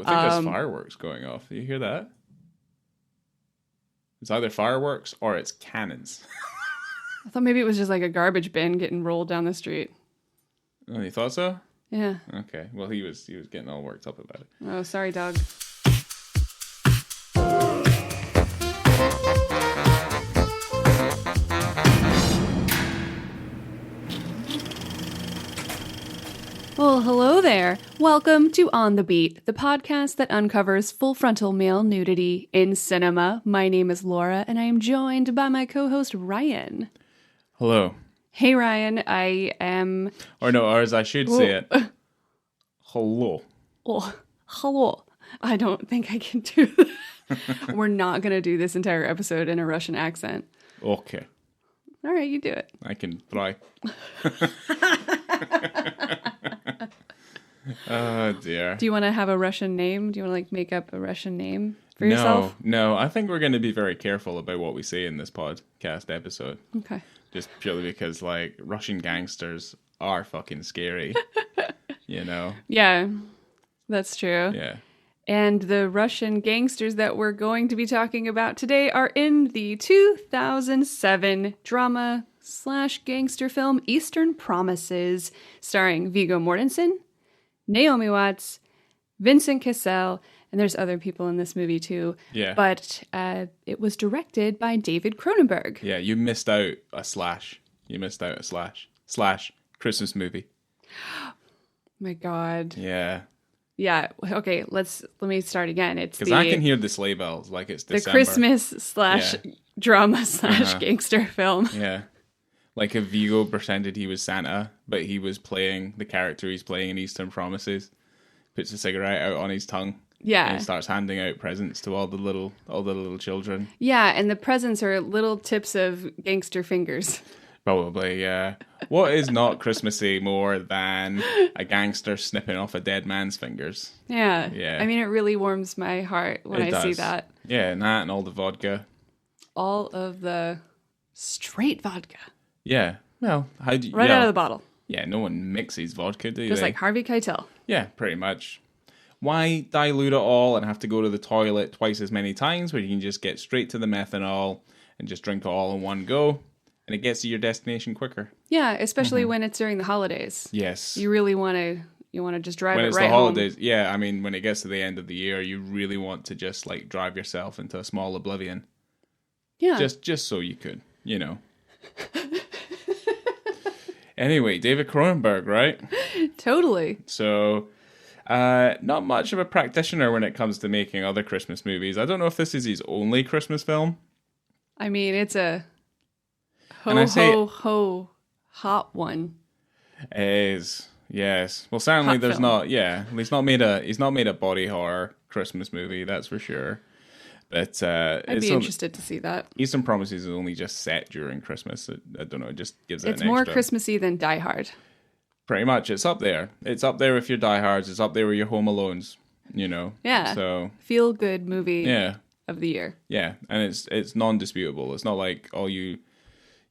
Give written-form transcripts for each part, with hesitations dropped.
I think there's fireworks going off. Do you hear that? It's either fireworks or it's cannons. I thought maybe it was just like a garbage bin getting rolled down the street. Oh, you thought so? Yeah. Okay. Well, he was getting all worked up about it. Oh, sorry, dog. Well, hello there. Welcome to On the Beat, the podcast that uncovers full frontal male nudity in cinema. My name is Laura, and I am joined by my co-host Ryan. Hello. Hey, Ryan. I am... Or as I should say it. Hello. Oh, hello. I don't think I can do that. We're not going to do this entire episode in a Russian accent. Okay. All right, you do it. I can try. Oh, dear. Do you want to have a Russian name? Do you want to make up a Russian name for yourself? No. I think we're going to be very careful about what we say in this podcast episode. Okay. Just purely because, Russian gangsters are fucking scary. You know? Yeah, that's true. Yeah. And the Russian gangsters that we're going to be talking about today are in the 2007 drama/gangster film Eastern Promises, starring Viggo Mortensen, Naomi Watts, Vincent Cassel, and there's other people in this movie too. Yeah. But it was directed by David Cronenberg. Yeah, you missed out a slash. Slash Christmas movie. My God. Yeah. Yeah. Okay. Let me start again. It's because I can hear the sleigh bells like it's December. The Christmas / drama / gangster film. Yeah. Like if Viggo pretended he was Santa, but he was playing the character he's playing in Eastern Promises, puts a cigarette out on his tongue. Yeah. And starts handing out presents to all the little children. Yeah, and the presents are little tips of gangster fingers. Probably, yeah. What is not Christmassy more than a gangster snipping off a dead man's fingers? Yeah. Yeah. I mean, it really warms my heart when I see that. Yeah, and that and all the vodka. All of the straight vodka. Yeah. Well, how do you... Right out of the bottle. Yeah, no one mixes vodka, do Just they? like Harvey Keitel. Yeah, pretty much. Why dilute it all and have to go to the toilet twice as many times when you can just get straight to the methanol and just drink it all in one go? And it gets to your destination quicker. Yeah, especially when it's during the holidays. Yes. You really want to just drive when it it's right the holidays, home. Yeah, I mean, when it gets to the end of the year, you really want to just drive yourself into a small oblivion. Yeah. Just so you could, you know. Anyway, David Cronenberg, right? Totally. So, not much of a practitioner when it comes to making other Christmas movies. I don't know if this is his only Christmas film. I mean, it's a ho hot one. It is, yes. Well, certainly Hot there's film. not. Yeah, he's not made a body horror Christmas movie. That's for sure. But I'd be interested to see that. Eastern Promises is only just set during Christmas. I don't know. It just gives it. It's more Christmassy than Die Hard. Pretty much, it's up there. It's up there with your Die Hards. It's up there with your Home Alones. You know. Yeah. So feel good movie. Yeah. Of the year. Yeah, and it's non-disputable. It's not like all you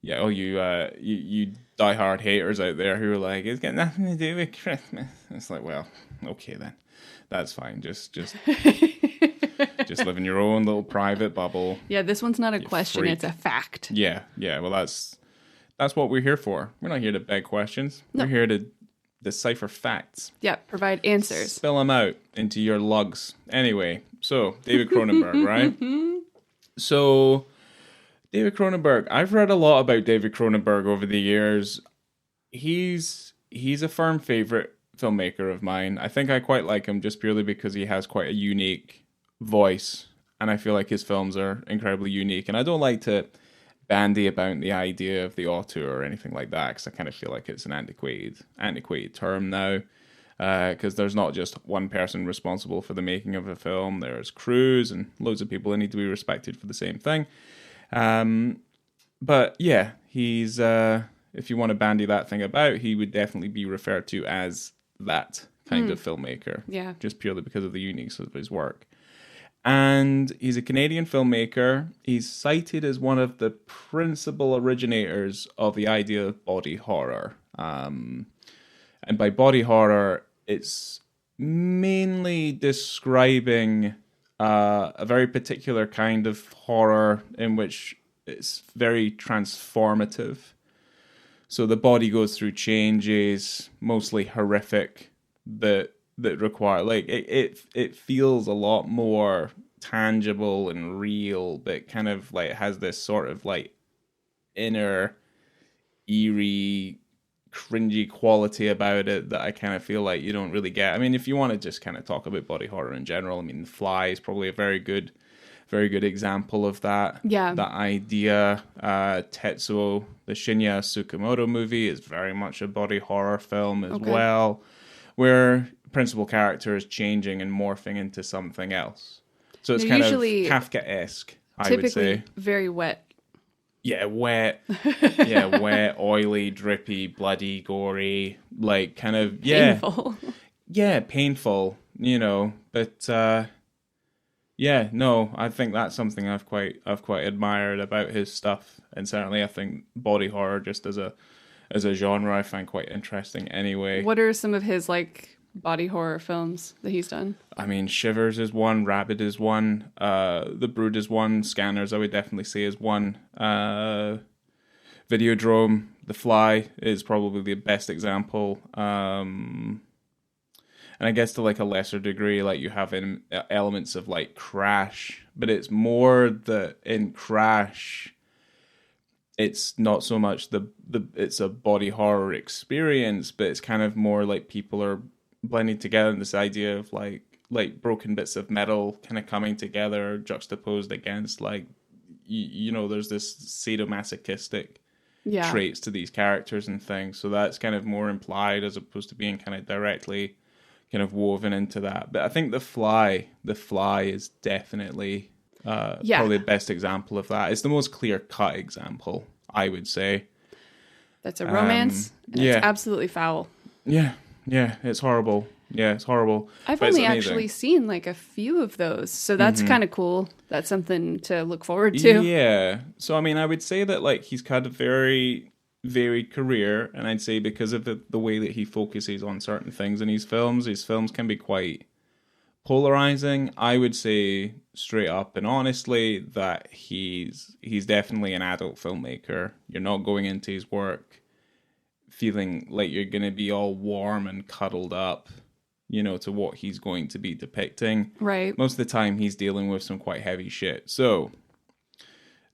Die Hard haters out there who are like, it's got nothing to do with Christmas. It's like, well, okay then, that's fine. Just just live in your own little private bubble. Yeah, this one's not a question; freak. it's a fact. Yeah. Well, that's what we're here for. We're not here to beg questions. No. We're here to decipher facts. Yeah, provide answers. Spill them out into your lugs. Anyway, so David Cronenberg, right? So David Cronenberg. I've read a lot about David Cronenberg over the years. He's a firm favorite filmmaker of mine. I think I quite like him just purely because he has quite a unique voice, and I feel like his films are incredibly unique. And I don't like to bandy about the idea of the auteur or anything like that, because I kind of feel like it's an antiquated term now, because there's not just one person responsible for the making of a film. There's crews and loads of people that need to be respected for the same thing. But yeah, he's if you want to bandy that thing about, he would definitely be referred to as that kind of filmmaker. Yeah. Just purely because of the uniqueness of his work. And he's a Canadian filmmaker. He's cited as one of the principal originators of the idea of body horror. And by body horror, it's mainly describing a very particular kind of horror in which it's very transformative. So the body goes through changes, mostly horrific, that require like it feels a lot more tangible and real, but kind of like has this sort of like inner eerie cringy quality about it that I kind of feel like you don't really get. I mean, if you want to just kind of talk about body horror in general, I mean, The Fly is probably a very good example of that. Yeah. That idea. Tetsuo, the Shinya Tsukamoto movie, is very much a body horror film as well, where principal character is changing and morphing into something else. So it's kind of Kafka-esque, I would say. Typically very wet. Yeah, wet. Yeah, wet, oily, drippy, bloody, gory, like kind of Painful. Yeah, painful, you know. But yeah, no, I think that's something I've quite admired about his stuff, and certainly I think body horror just as a genre I find quite interesting anyway. What are some of his like body horror films that he's done? I mean, Shivers is one, Rabid is one, The Brood is one, Scanners I would definitely say is one, Videodrome, The Fly is probably the best example, and I guess to like a lesser degree, like you have in elements of like Crash, but it's more that in Crash, it's not so much the it's a body horror experience, but it's kind of more like people are blending together in this idea of like broken bits of metal kind of coming together, juxtaposed against like you know, there's this sadomasochistic traits to these characters and things. So that's kind of more implied as opposed to being kind of directly kind of woven into that. But I think The Fly is definitely probably the best example of that. It's the most clear-cut example, I would say. That's a romance, and it's absolutely foul. Yeah, it's horrible. Yeah, it's horrible. I've only actually seen like a few of those, so that's kind of cool. That's something to look forward to. Yeah. So, I mean, I would say that like he's had a very varied career, and I'd say because of the way that he focuses on certain things in his films can be quite polarizing. I would say straight up and honestly that he's definitely an adult filmmaker. You're not going into his work feeling like you're going to be all warm and cuddled up, you know, to what he's going to be depicting. Right. Most of the time he's dealing with some quite heavy shit. So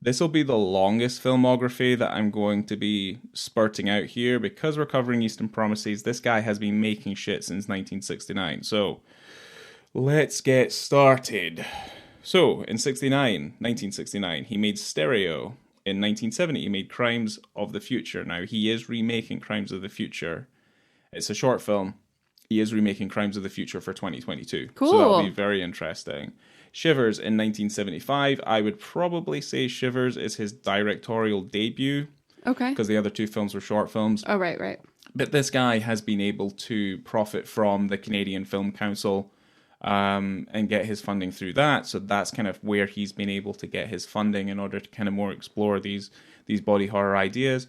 this will be the longest filmography that I'm going to be spurting out here because we're covering Eastern Promises. This guy has been making shit since 1969. So let's get started. So in 1969, he made Stereo. In 1970, he made Crimes of the Future. Now, he is remaking Crimes of the Future. It's a short film. He is remaking Crimes of the Future for 2022. Cool. So that'll be very interesting. Shivers in 1975. I would probably say Shivers is his directorial debut. Okay. Because the other two films were short films. Oh, right. But this guy has been able to profit from the Canadian Film Council and get his funding through that. So that's kind of where he's been able to get his funding in order to kind of more explore these body horror ideas.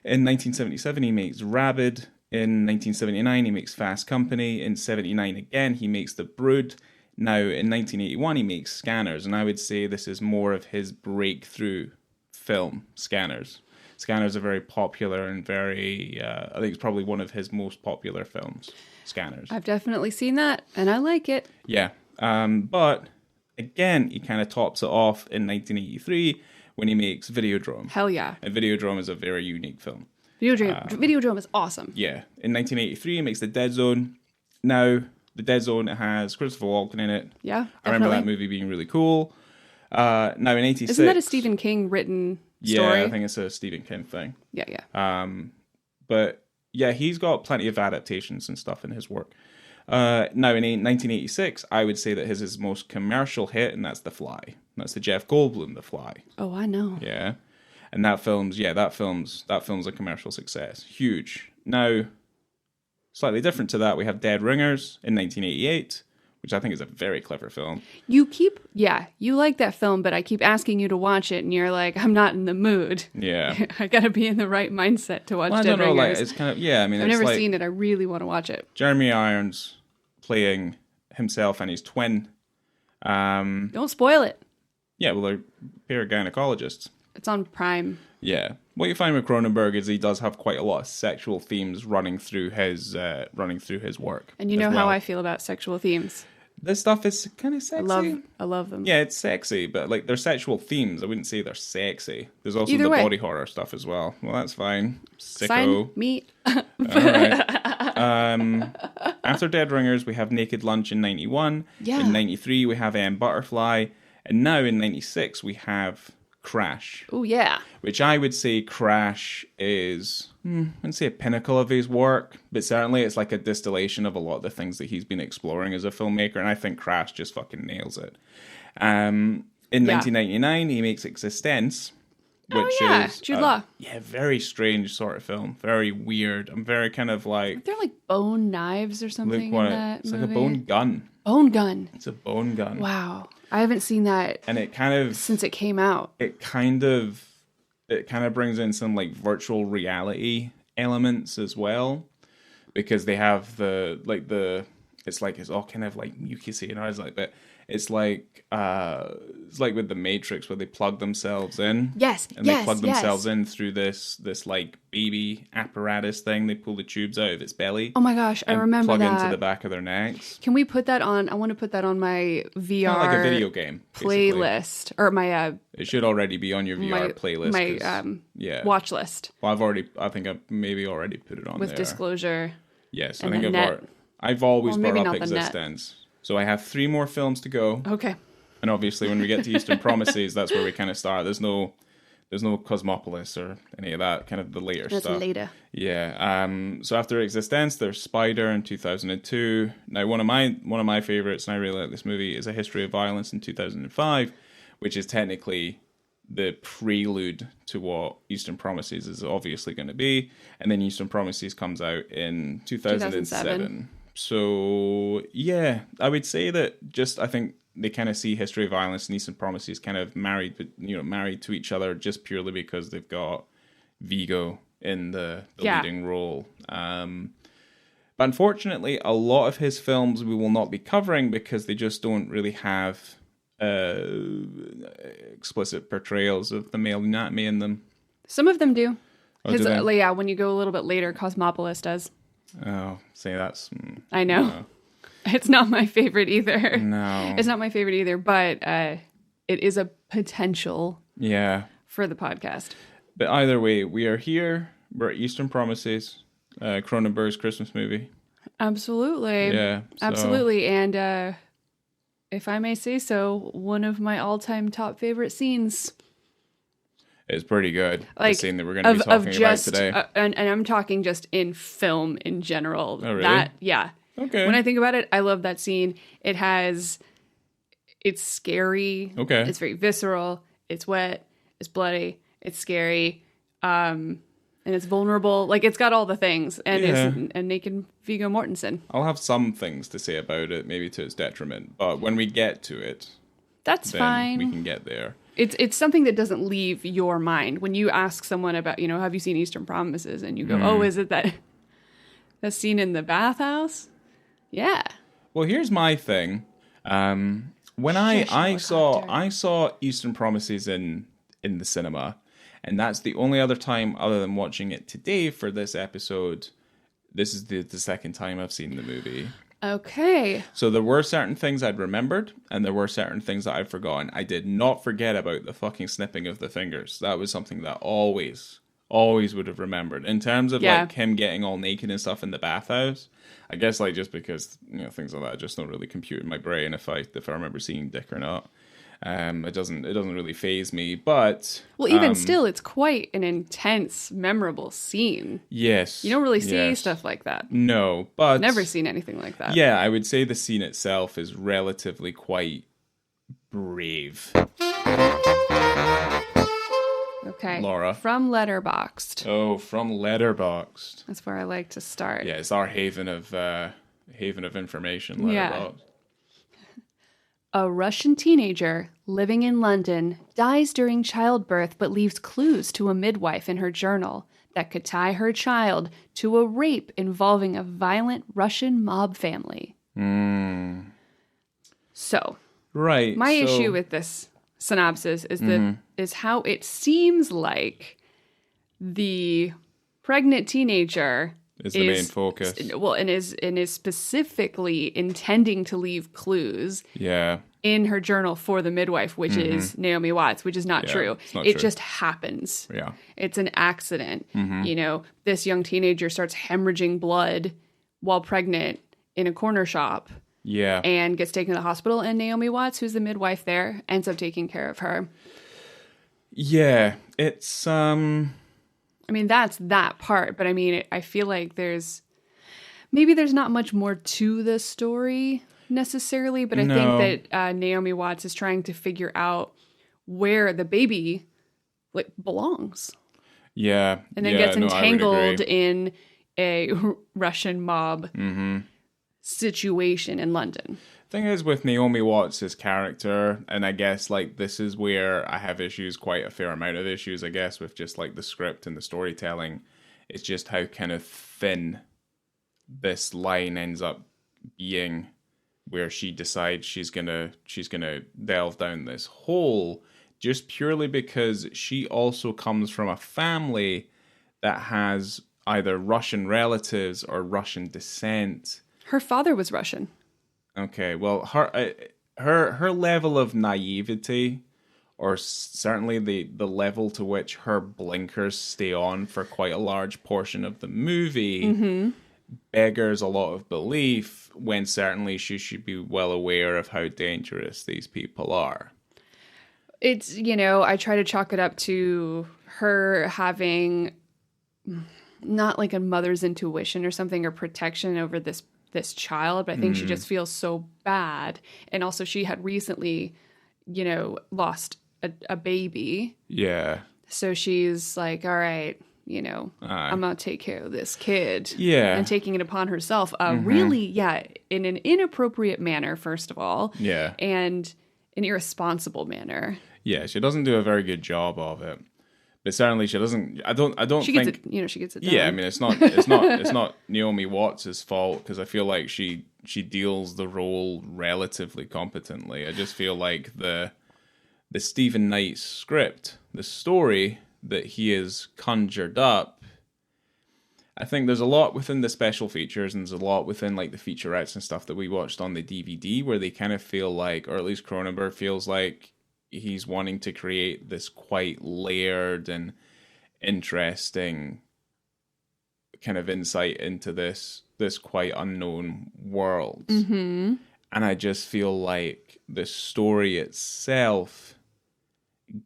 In 1977, he makes Rabid. In 1979, he makes Fast Company. In 79 again, he makes The Brood. Now, in 1981, he makes Scanners. And I would say this is more of his breakthrough film, Scanners. Scanners are very popular and very, I think it's probably one of his most popular films, Scanners. I've definitely seen that, and I like it. Yeah. But, again, he kind of tops it off in 1983 when he makes Videodrome. Hell yeah. And Videodrome is a very unique film. Videodrome is awesome. Yeah. In 1983, he makes The Dead Zone. Now, The Dead Zone has Christopher Walken in it. Yeah, definitely. I remember that movie being really cool. Now, in 86... Isn't that a Stephen King written story? Yeah, I think it's a Stephen King thing. Yeah. But, yeah, he's got plenty of adaptations and stuff in his work. Now, in 1986, I would say that his most commercial hit, and that's The Fly. That's the Jeff Goldblum The Fly. Oh, I know. Yeah. And that film's a commercial success. Huge. Now, slightly different to that, we have Dead Ringers in 1988, which I think is a very clever film. You like that film, but I keep asking you to watch it, and you're like, I'm not in the mood. Yeah. I gotta be in the right mindset to watch Dead Ringers. It's kind of, yeah, I mean, I've it's never like, seen it. I really want to watch it. Jeremy Irons playing himself and his twin. Don't spoil it. Yeah, well, they're a pair of gynecologists. It's on Prime. Yeah. What you find with Cronenberg is he does have quite a lot of sexual themes running through his work. And you know how I feel about sexual themes. This stuff is kind of sexy. I love them. Yeah, it's sexy, but like they're sexual themes. I wouldn't say they're sexy. There's also Either the way. body horror stuff as well. Well, that's fine. Sicko. Sign me. All right. After Dead Ringers, we have Naked Lunch in 91. Yeah. In 93, we have Butterfly. And now in 96, we have Crash. Oh, yeah. Which I would say Crash is, I wouldn't say a pinnacle of his work, but certainly it's like a distillation of a lot of the things that he's been exploring as a filmmaker, and I think Crash just fucking nails it. In 1999, he makes Existence, which is Jude Law. very strange sort of film, very weird. I'm very kind of like, Are there like bone knives or something in that it's movie? like a bone gun. Bone gun. It's a bone gun. Wow. I haven't seen that And it kind of since it came out. it kind of brings in some like virtual reality elements as well, because they have it's all kind of like mucusy, and I was like, but it's like with the Matrix where they plug themselves in. Yes. They plug themselves in through this like baby apparatus thing. They pull the tubes out of its belly. Oh my gosh, I and remember plug that. into the back of their necks. Can we put that on? I want to put that on my VR Kind of like a video game basically. playlist or my It should already be on your VR playlist. my watch list Well, I think I've maybe already put it on with there. disclosure. Yes, I and think the I've always Well, maybe brought up not the net. Existence. So I have 3 more films to go. Okay. And obviously when we get to Eastern Promises, that's where we kind of start. There's no Cosmopolis or any of that, kind of the later That's stuff. later. Yeah. So after Existence, there's Spider in 2002. Now one of my favorites, and I really like this movie, is A History of Violence in 2005, which is technically the prelude to what Eastern Promises is obviously going to be. And then Eastern Promises comes out in 2007. So yeah, I would say that I think they kind of see History of Violence and Eastern Promises kind of married to each other just purely because they've got Viggo in the leading role. But unfortunately, a lot of his films we will not be covering because they just don't really have explicit portrayals of the male anatomy in them. Some of them do. Oh, do they? Yeah, when you go a little bit later, Cosmopolis does. Oh, say that's... I know. No. It's not my favorite either. No. It's not my favorite either, but it is a potential for the podcast. But either way, we are here. We're at Eastern Promises, Cronenberg's Christmas movie. Absolutely. Yeah. So Absolutely. And if I may say so, one of my all-time top favorite scenes. it's pretty good. Like, the scene that we're going to be talking about today. And I'm talking just in film in general. Oh, really? Okay. When I think about it, I love that scene. It's scary. Okay. It's very visceral. It's wet. It's bloody. It's scary. And it's vulnerable. Like, it's got all the things. And it's a naked Viggo Mortensen. I'll have some things to say about it, maybe to its detriment. But when we get to it, That's then fine. we can get there. It's something that doesn't leave your mind. When you ask someone about, have you seen Eastern Promises? And you go, oh, is it that scene in the bathhouse? Yeah. Well, here's my thing. When I saw Eastern Promises in the cinema, and that's the only other time other than watching it today for this episode. This is the second time I've seen the movie. Okay. So there were certain things I'd remembered, and there were certain things that I'd forgotten. I did not forget about the fucking snipping of the fingers. That was something that always would have remembered. In terms of like him getting all naked and stuff in the bathhouse, I guess like just because things like that just don't really compute in my brain if I remember seeing dick or not. It doesn't really faze me, but even still, it's quite an intense, memorable scene. Yes, You don't really see stuff like that. No, but Never seen anything like that. Yeah, I would say the scene itself is relatively quite brave. Okay. Laura. From Letterboxd. Oh, from Letterboxd. That's where I like to start. Yeah, it's our haven of information. Letterboxd. Yeah. A Russian teenager living in London dies during childbirth but leaves clues to a midwife in her journal that could tie her child to a rape involving a violent Russian mob family. So, Right. my issue with this synopsis is is how it seems like the pregnant teenager is the main focus. Well, and is specifically intending to leave clues Yeah. in her journal for the midwife, which is Naomi Watts, which is not true. It's not it true. just happens. Yeah. It's an accident. You know, this young teenager starts hemorrhaging blood while pregnant in a corner shop. Yeah. And gets taken to the hospital, and Naomi Watts, who's the midwife there, ends up taking care of her. Yeah. It's I mean, that's that part, but I mean, I feel like there's not much more to the story necessarily, but I think that Naomi Watts is trying to figure out where the baby belongs. Yeah. And then gets entangled in a Russian mob situation in London. Thing is with Naomi Watts' character, and I guess like this is where I have issues, quite a fair amount of issues, I guess, with just like the script and the storytelling. It's just how kind of thin this line ends up being, where she decides she's gonna delve down this hole, just purely because she also comes from a family that has either Russian relatives or Russian descent. Her father was Russian. Okay, well, her level of naivety, or certainly the level to which her blinkers stay on for quite a large portion of the movie, beggars a lot of belief, when certainly she should be well aware of how dangerous these people are. It's, you know, I try to chalk it up to her having not like a mother's intuition or something, or protection over this child, but I think she just feels so bad. And also she had recently, you know, lost a baby. Yeah. So she's like, all right, you know, I'm going to take care of this kid. Yeah. And taking it upon herself. Really, in an inappropriate manner, first of all. Yeah. And an irresponsible manner. Yeah, she doesn't do a very good job of it. But certainly she doesn't. I don't she think. Gets it, you know, she gets it done. Yeah, I mean, it's not Naomi Watts' fault, because I feel like she deals the role relatively competently. I just feel like the Stephen Knight script, the story that he has conjured up, I think there's a lot within the special features, and there's a lot within like the featurettes and stuff that we watched on the DVD, where they kind of feel like, or at least Cronenberg feels like, he's wanting to create this quite layered and interesting kind of insight into this quite unknown world. And I just feel like the story itself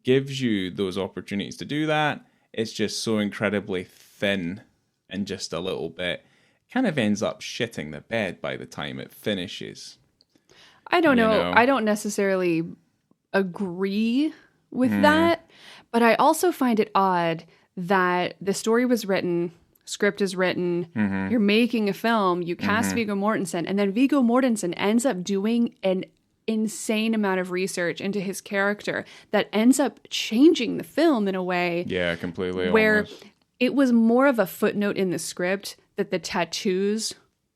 gives you those opportunities to do that. It's just so incredibly thin, and just a little bit kind of ends up shitting the bed by the time it finishes. I don't know. I don't necessarily agree with that, but I also find it odd that the story was written, script is written, you're making a film, you cast Viggo Mortensen, and then Viggo Mortensen ends up doing an insane amount of research into his character that ends up changing the film in a way. Yeah, completely. Where almost. It was more of a footnote in the script that the tattoos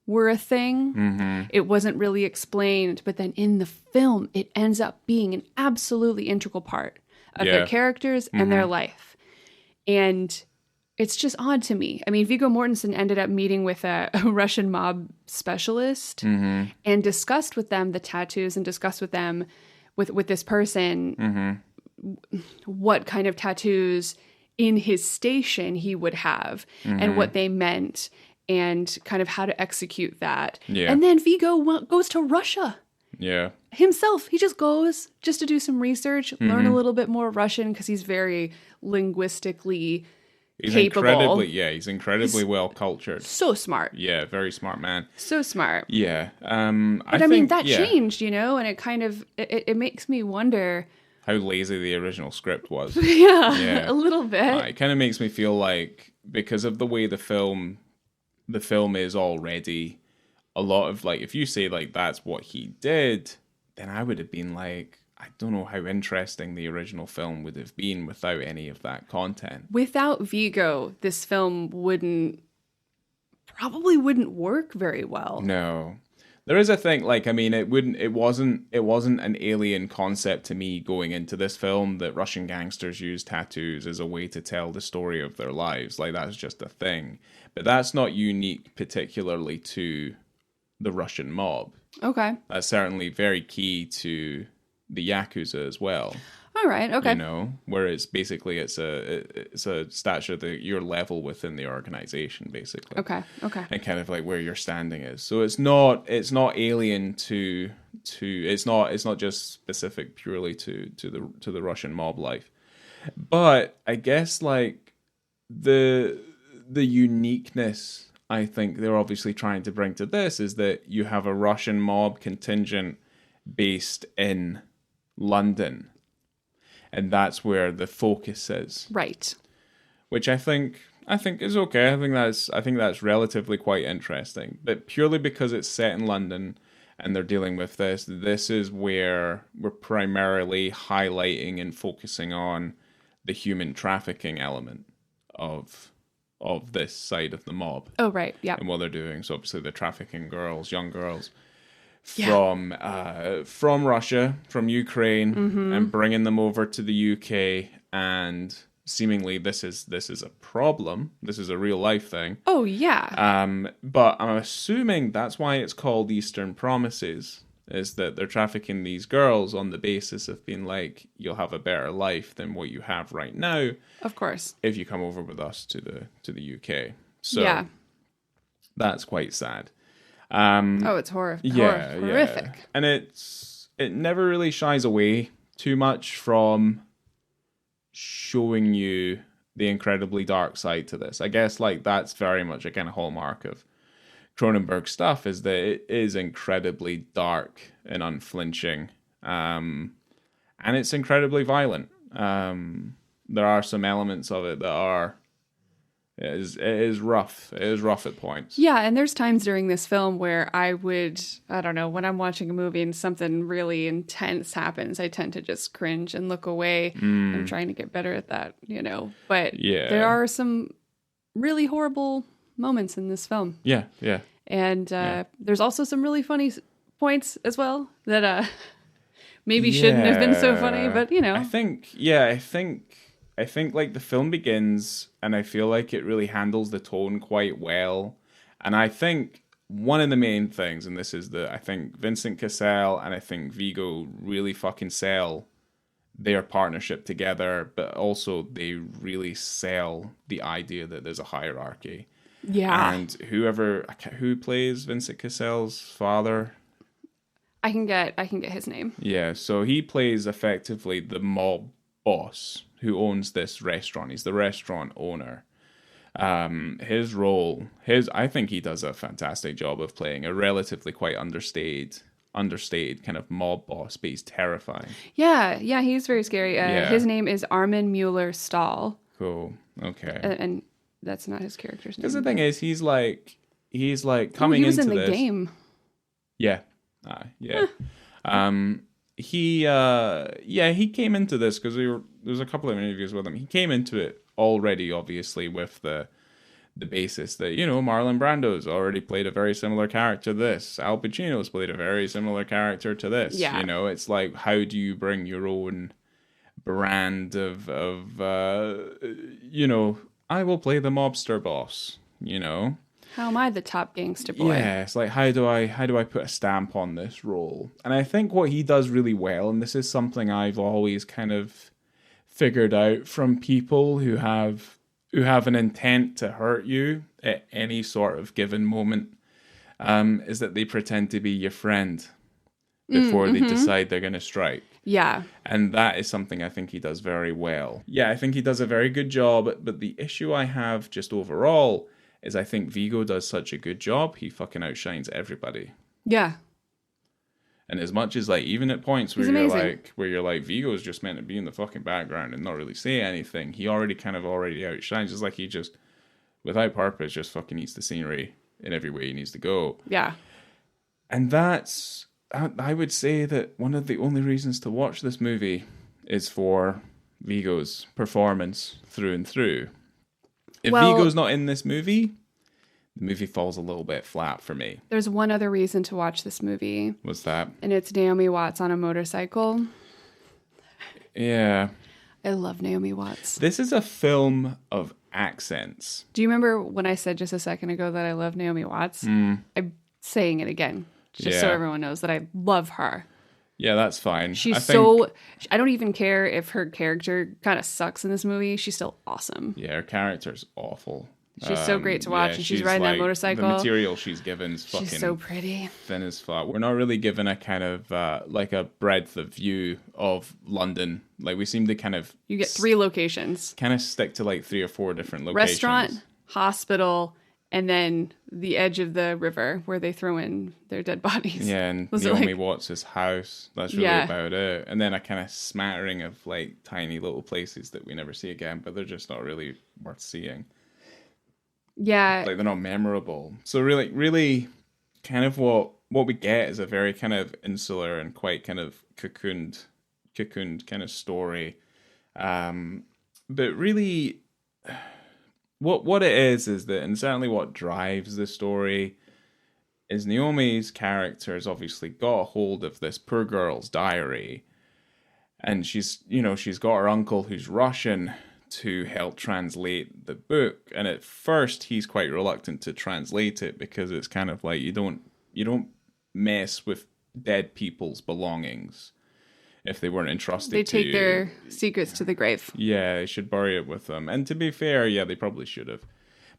were a thing. It wasn't really explained, but then in the film, it ends up being an absolutely integral part of their characters and their life. And it's just odd to me. I mean, Viggo Mortensen ended up meeting with a Russian mob specialist and discussed with them the tattoos, and discussed with them, with this person, what kind of tattoos in his station he would have and what they meant, and kind of how to execute that. Yeah. And then Viggo goes to Russia. Yeah. Himself. He just goes just to do some research, learn a little bit more Russian, because he's very linguistically capable. He's incredibly well cultured. So smart. Yeah, very smart man. So smart. Yeah. But I mean, that changed, you know, and it kind of, it makes me wonder how lazy the original script was. Yeah, a little bit. It kind of makes me feel like, because of the way the film is already, a lot of like, if you say like that's what he did, then I would have been like, I don't know how interesting the original film would have been without any of that content. Without Viggo, this film probably wouldn't work very well. No. There is a thing, like, I mean, it wasn't an alien concept to me going into this film that Russian gangsters use tattoos as a way to tell the story of their lives. Like, that's just a thing. But that's not unique particularly to the Russian mob. Okay. That's certainly very key to the Yakuza as well. All right. Okay. You know, where it's basically it's a stature that you're level within the organization, basically. Okay. Okay. And kind of like where your standing is. So it's not alien to it's not just specific purely to the Russian mob life. But I guess like the uniqueness I think they're obviously trying to bring to this is that you have a Russian mob contingent based in London. And that's where the focus is. Right. Which I think is okay. I think that's relatively quite interesting. But purely because it's set in London and they're dealing with this is where we're primarily highlighting and focusing on the human trafficking element of this side of the mob. Oh, right. Yeah. And what they're doing. So obviously they're trafficking young girls. Yeah. From Russia, from Ukraine, and bringing them over to the UK, and seemingly this is a problem. This is a real life thing. Oh yeah. But I'm assuming that's why it's called Eastern Promises, is that they're trafficking these girls on the basis of being like, you'll have a better life than what you have right now. Of course. If you come over with us to the UK. So yeah. That's quite sad. It's horrific. Yeah. And it never really shies away too much from showing you the incredibly dark side to this. I guess like that's very much a kind of hallmark of Cronenberg stuff, is that it is incredibly dark and unflinching. And it's incredibly violent. There are some elements of it that are It is rough. It is rough at points. Yeah, and there's times during this film where I don't know, when I'm watching a movie and something really intense happens, I tend to just cringe and look away. I'm trying to get better at that, But there are some really horrible moments in this film. Yeah. And there's also some really funny points as well that maybe shouldn't have been so funny, but I think like the film begins and I feel like it really handles the tone quite well. And I think one of the main things, and this is I think Vincent Cassel and I think Viggo really fucking sell their partnership together, but also they really sell the idea that there's a hierarchy. Yeah. And who plays Vincent Cassel's father? I can get his name. Yeah, so he plays effectively the mob boss who owns this restaurant. He's the restaurant owner. His role, I think he does a fantastic job of playing a relatively quite understated kind of mob boss, but he's terrifying. Yeah, he's very scary. His name is Armin Mueller-Stahl. Cool. Okay. And that's not his character's name. Because the thing is, he's like coming into this. He was in the game. Yeah. He came into this because there was a couple of interviews with him. He came into it already, obviously, with the basis that, Marlon Brando's already played a very similar character to this. Al Pacino's played a very similar character to this. Yeah. It's like, how do you bring your own brand of I will play the mobster boss, How am I the top gangster boy? Yeah, it's like, how do I put a stamp on this role? And I think what he does really well, and this is something I've always kind of figured out from people who have an intent to hurt you at any sort of given moment, is that they pretend to be your friend before they decide they're going to strike. Yeah. And that is something I think he does very well. Yeah, I think he does a very good job, but the issue I have just overall is I think Viggo does such a good job, he fucking outshines everybody. Yeah. And as much as like, even at points where you're like, Viggo's just meant to be in the fucking background and not really say anything, he already outshines. It's like he just, without purpose, just fucking eats the scenery in every way he needs to go. Yeah. And that's, I would say that one of the only reasons to watch this movie is for Viggo's performance through and through. If Viggo's not in this movie, the movie falls a little bit flat for me. There's one other reason to watch this movie. What's that? And it's Naomi Watts on a motorcycle. Yeah. I love Naomi Watts. This is a film of accents. Do you remember when I said just a second ago that I love Naomi Watts? I'm saying it again, just so everyone knows that I love her. Yeah, that's fine. I don't even care if her character kind of sucks in this movie. She's still awesome. Yeah, her character's awful. She's so great to watch, and she's riding that motorcycle. The material she's given is fucking she's so pretty. Thin as fuck. We're not really given a kind of like a breadth of view of London. Like we seem to kind of you get 3 locations. Kind of stick to like 3 or 4 different locations. Restaurant, hospital, and then the edge of the river where they throw in their dead bodies. Yeah, and Naomi Watts' house. That's really about it. And then a kind of smattering of like tiny little places that we never see again, but they're just not really worth seeing. Yeah. Like they're not memorable. So really kind of what we get is a very kind of insular and quite kind of cocooned kind of story. But really what it is that, and certainly what drives the story is Naomi's character has obviously got a hold of this poor girl's diary. And she's got her uncle who's Russian to help translate the book, and at first he's quite reluctant to translate it because it's kind of like you don't mess with dead people's belongings if they weren't entrusted. They take their secrets to the grave. Yeah, they should bury it with them. And to be fair, yeah, they probably should have.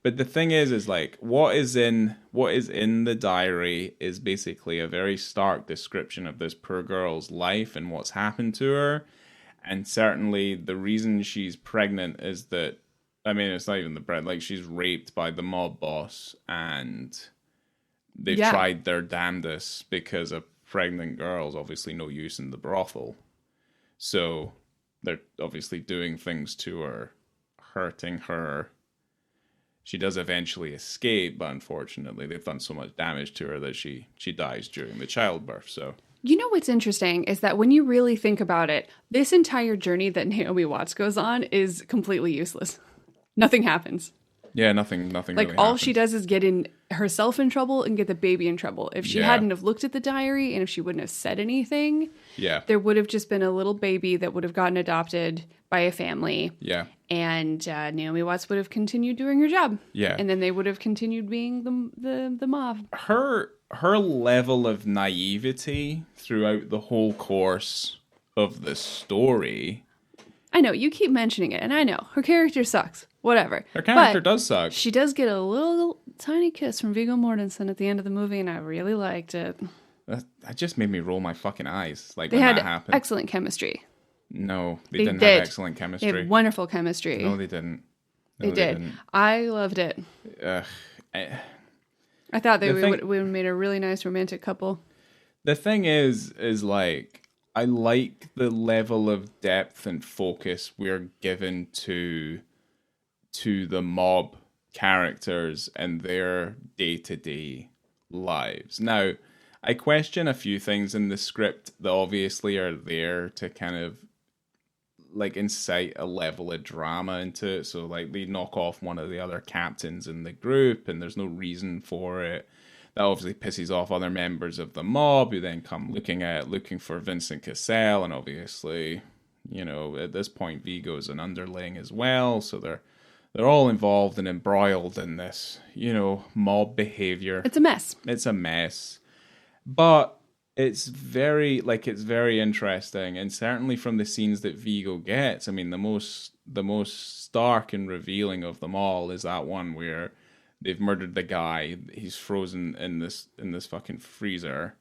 But the thing is like what is in the diary is basically a very stark description of this poor girl's life and what's happened to her. And certainly the reason she's pregnant is that, I mean, it's not even the bread. Like, she's raped by the mob boss, and they've tried their damnedest because a pregnant girl's obviously no use in the brothel. So they're obviously doing things to her, hurting her. She does eventually escape, but unfortunately they've done so much damage to her that she dies during the childbirth, so... You know what's interesting is that when you really think about it, this entire journey that Naomi Watts goes on is completely useless. Nothing happens. Yeah, nothing like really all happens. she does is get in herself in trouble and get the baby in trouble. If she hadn't have looked at the diary and if she wouldn't have said anything, there would have just been a little baby that would have gotten adopted by a family. Yeah. And Naomi Watts would have continued doing her job. Yeah. And then they would have continued being the mob. Her level of naivety throughout the whole course of the story. I know, you keep mentioning it, and I know. Her character sucks. Whatever. Her character does suck. She does get a little tiny kiss from Viggo Mortensen at the end of the movie, and I really liked it. That just made me roll my fucking eyes. Like, they when had that happened. excellent chemistry. No, they didn't have excellent chemistry. They had wonderful chemistry. No, they didn't. No, they did. Didn't. I loved it. I thought they would made a really nice romantic couple. The thing is like, I like the level of depth and focus we're given to the mob characters and their day-to-day lives. Now, I question a few things in the script that obviously are there to kind of like incite a level of drama into it. So like they knock off one of the other captains in the group and there's no reason for it. That obviously pisses off other members of the mob who then come looking for Vincent Cassel, and obviously, you know, at this point Viggo's an underling as well, so they're all involved and embroiled in this, you know, mob behavior. It's a mess. It's a mess. But it's very interesting, and certainly from the scenes that Viggo gets, I mean, the most stark and revealing of them all is that one where they've murdered the guy. He's frozen in this fucking freezer,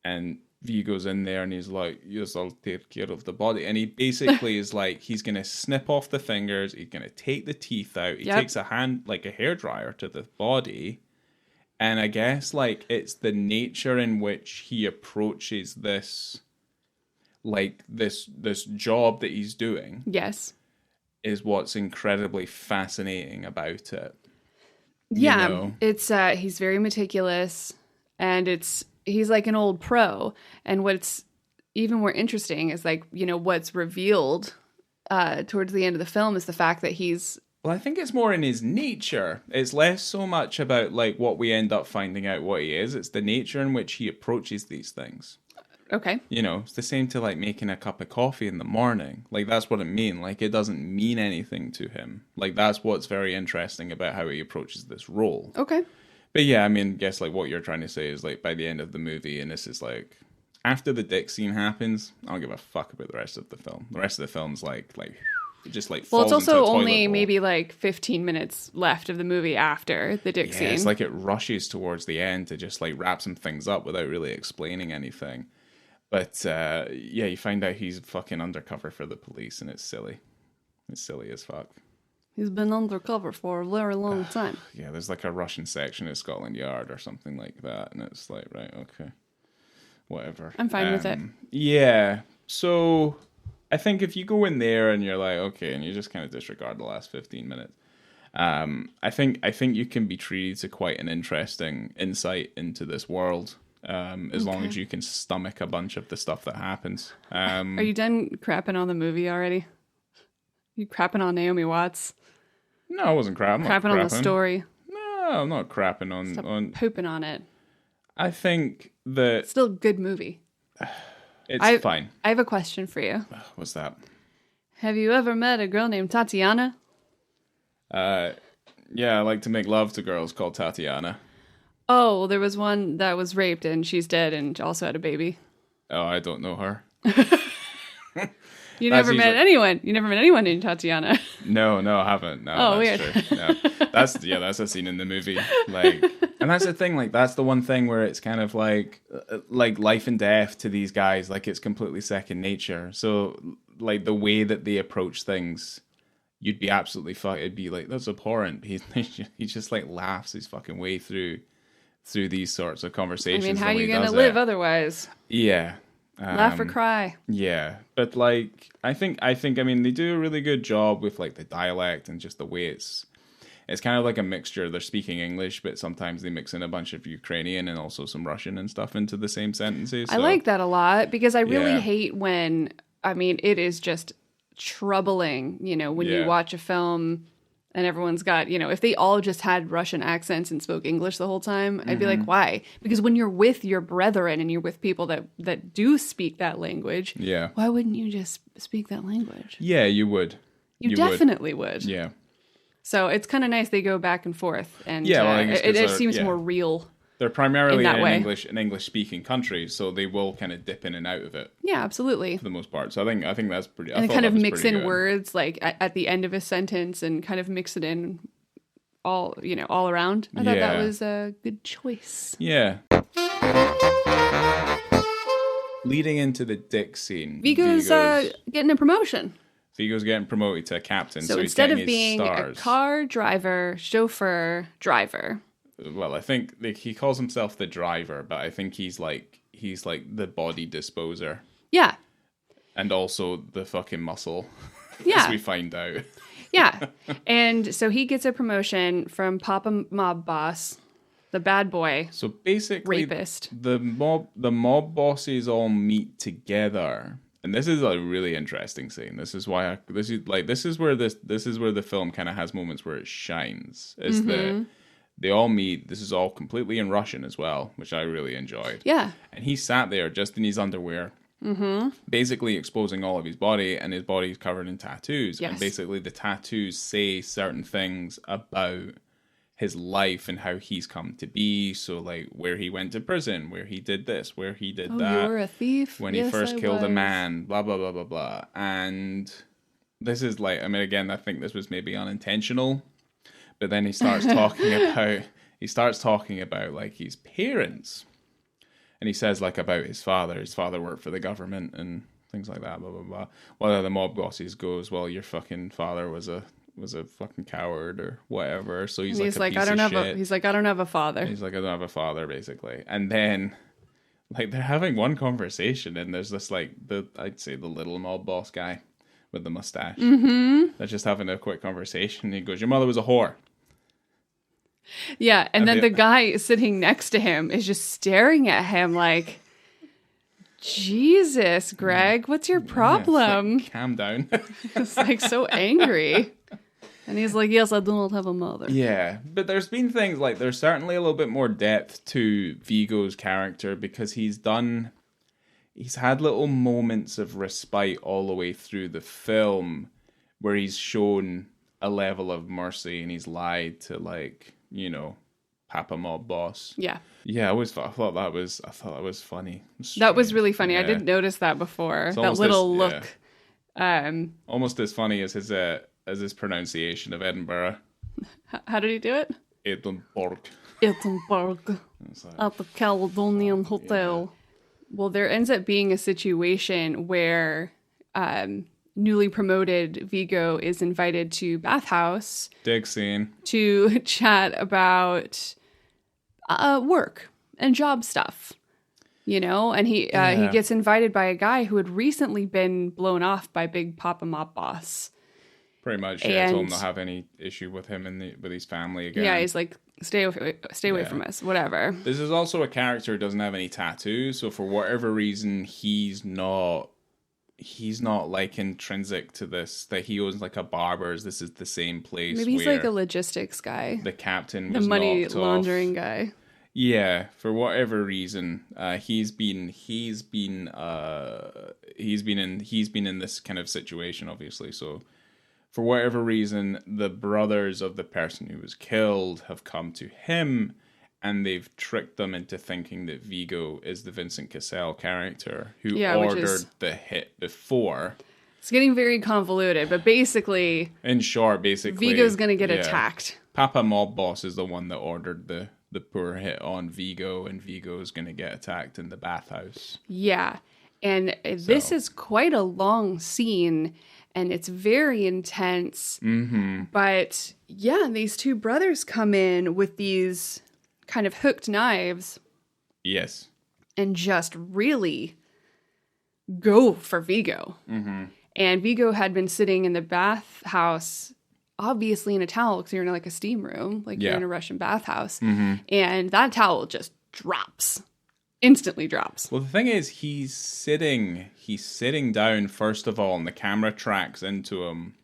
and Viggo's in there, and he's like, "Yes, I'll take care of the body." And he basically is like, he's gonna snip off the fingers, he's gonna take the teeth out. He takes a hairdryer to the body. And I guess, like, it's the nature in which he approaches this job that he's doing. Yes. Is what's incredibly fascinating about it. Yeah. You know? It's, he's very meticulous, and he's like an old pro. And what's even more interesting is, like, you know, what's revealed towards the end of the film is the fact that he's Well, I think it's more in his nature. It's less so much about like what we end up finding out what he is. It's the nature in which he approaches these things. Okay. You know, it's the same to like making a cup of coffee in the morning. Like that's what it means. Like it doesn't mean anything to him. Like that's what's very interesting about how he approaches this role. Okay. But yeah, I mean, guess like what you're trying to say is like by the end of the movie, and this is like after the dick scene happens, I don't give a fuck about the rest of the film. The rest of the film's like it just like Well, falls it's also into a toilet only bowl. maybe like 15 minutes left of the movie after the dick Yeah, scene. it's like it rushes towards the end to just like wrap some things up without really explaining anything. But yeah, you find out he's fucking undercover for the police, and it's silly. It's silly as fuck. He's been undercover for a very long time. Yeah, there's like a Russian section at Scotland Yard or something like that, and it's like, right, okay, whatever. I'm fine with it. Yeah, so I think if you go in there and you're like, okay, and you just kind of disregard the last 15 minutes, I think you can be treated to quite an interesting insight into this world. As long as you can stomach a bunch of the stuff that happens. Are you done crapping on the movie already? You crapping on Naomi Watts? No, I wasn't crapping. Crapping on the story? No, I'm not crapping on. Pooping on it. I think that Still a good movie. it's fine. I have a question for you. What's that? Have you ever met a girl named Tatiana? Yeah, I like to make love to girls called Tatiana. Oh, well, there was one that was raped and she's dead and also had a baby. Oh, I don't know her. You never met anyone. You never met anyone named Tatiana. No, I haven't. No, Oh, that's weird. true. No. That's a scene in the movie. Like, and that's the thing. Like, that's the one thing where it's kind of like life and death to these guys. Like, it's completely second nature. So, like, the way that they approach things, you'd be absolutely it'd be like, that's abhorrent. He just like laughs his fucking way through these sorts of conversations. I mean, how are when you he going to does live it. otherwise? Yeah. Laugh or cry. Yeah, but like I think I mean they do a really good job with like the dialect and just the way it's kind of like a mixture. They're speaking English, but sometimes they mix in a bunch of Ukrainian and also some Russian and stuff into the same sentences. I like that a lot because I really Yeah. hate when, I mean, it is just troubling, you know, when you Yeah. watch a film and everyone's got, you know, if they all just had Russian accents and spoke English the whole time, I'd be Mm-hmm. like, why? Because when you're with your brethren and you're with people that do speak that language, Yeah. why wouldn't you just speak that language? Yeah, you would. You definitely would. Yeah. So it's kind of nice they go back and forth, and Yeah, well, I guess 'cause it they're- seems yeah. more real. They're primarily In that way. an English speaking country, so they will kind of dip in and out of it Yeah, absolutely. for the most part. So I think that's pretty. I And thought kind that of was mix pretty in good. words like at the end of a sentence and kind of mix it in all, you know, all around. I thought that Yeah. was a good choice. Yeah. Leading into the dick scene, Viggo's getting a promotion. Viggo's getting promoted to captain. So he's instead getting of his being stars. a car driver, chauffeur, driver. Well, I think like, he calls himself the driver, but I think he's like the body disposer Yeah. and also the fucking muscle. Yeah. As we find out. Yeah. And so he gets a promotion from Papa Mob Boss, the bad boy, So basically, rapist. the mob bosses all meet together, and this is a really interesting scene. This is why this is where the film kind of has moments where it shines. Is that they all meet. This is all completely in Russian as well, which I really enjoyed. Yeah. And he sat there just in his underwear, basically exposing all of his body, and his body's covered in tattoos. Yes. And basically, the tattoos say certain things about his life and how he's come to be. So, like, where he went to prison, where he did this, where he did that. You were a thief? When Yes, he first I killed a was. man, blah, blah, blah, blah, blah. And this is like, I mean, again, I think this was maybe unintentional, but then he starts talking about like his parents. And he says like about his father worked for the government and things like that, blah, blah, blah. One of the mob bosses goes, well, your fucking father was a fucking coward or whatever. So he's like, I don't have a father. He's like, I don't have a father, basically. And then, like, they're having one conversation, and there's this, like, I'd say the little mob boss guy with the mustache. Mm-hmm. They're just having a quick conversation. He goes, your mother was a whore. Yeah, and then the guy sitting next to him is just staring at him like, Jesus, Greg, what's your problem? Calm down. It's like so angry. And he's like, yes, I do not have a mother. Yeah, but there's been things like there's certainly a little bit more depth to Viggo's character because he's had little moments of respite all the way through the film where he's shown a level of mercy and he's lied to, like, you know, Papa Mob Boss. Yeah. Yeah, I thought that was funny. That was really funny. Yeah. I didn't notice that before. It's That little look. Yeah. Almost as funny as his pronunciation of Edinburgh. How did he do it? Edinburgh. Edinburgh. At the Caledonian Hotel. Yeah. Well, there ends up being a situation where newly promoted Viggo is invited to Bathhouse. Dig scene. To chat about work and job stuff. You know, and he gets invited by a guy who had recently been blown off by Big Papa Mob Boss. Pretty much, yeah. I told him not have any issue with him with his family again. Yeah, he's like, stay away from us, whatever. This is also a character who doesn't have any tattoos, so for whatever reason, he's not like intrinsic to this, that he owns like a barber's. This is the same place. Maybe he's like a logistics guy. The captain was the money knocked laundering off. Guy. Yeah, for whatever reason, he's been in this kind of situation, obviously. So, for whatever reason, the brothers of the person who was killed have come to him, and they've tricked them into thinking that Viggo is the Vincent Cassel character who ordered the hit before. It's getting very convoluted, but basically, in short, Viggo's gonna get attacked. Papa Mob Boss is the one that ordered the poor hit on Viggo, and Viggo's going to get attacked in the bathhouse. Yeah. And this is quite a long scene, and it's very intense. Mm-hmm. But yeah, these two brothers come in with these kind of hooked knives. Yes. And just really go for Viggo. Mm-hmm. And Viggo had been sitting in the bathhouse, obviously in a towel, because you're in like a steam room, like you're in a Russian bathhouse. Mm-hmm. And that towel just instantly drops. Well, the thing is, he's sitting down, first of all, and the camera tracks into him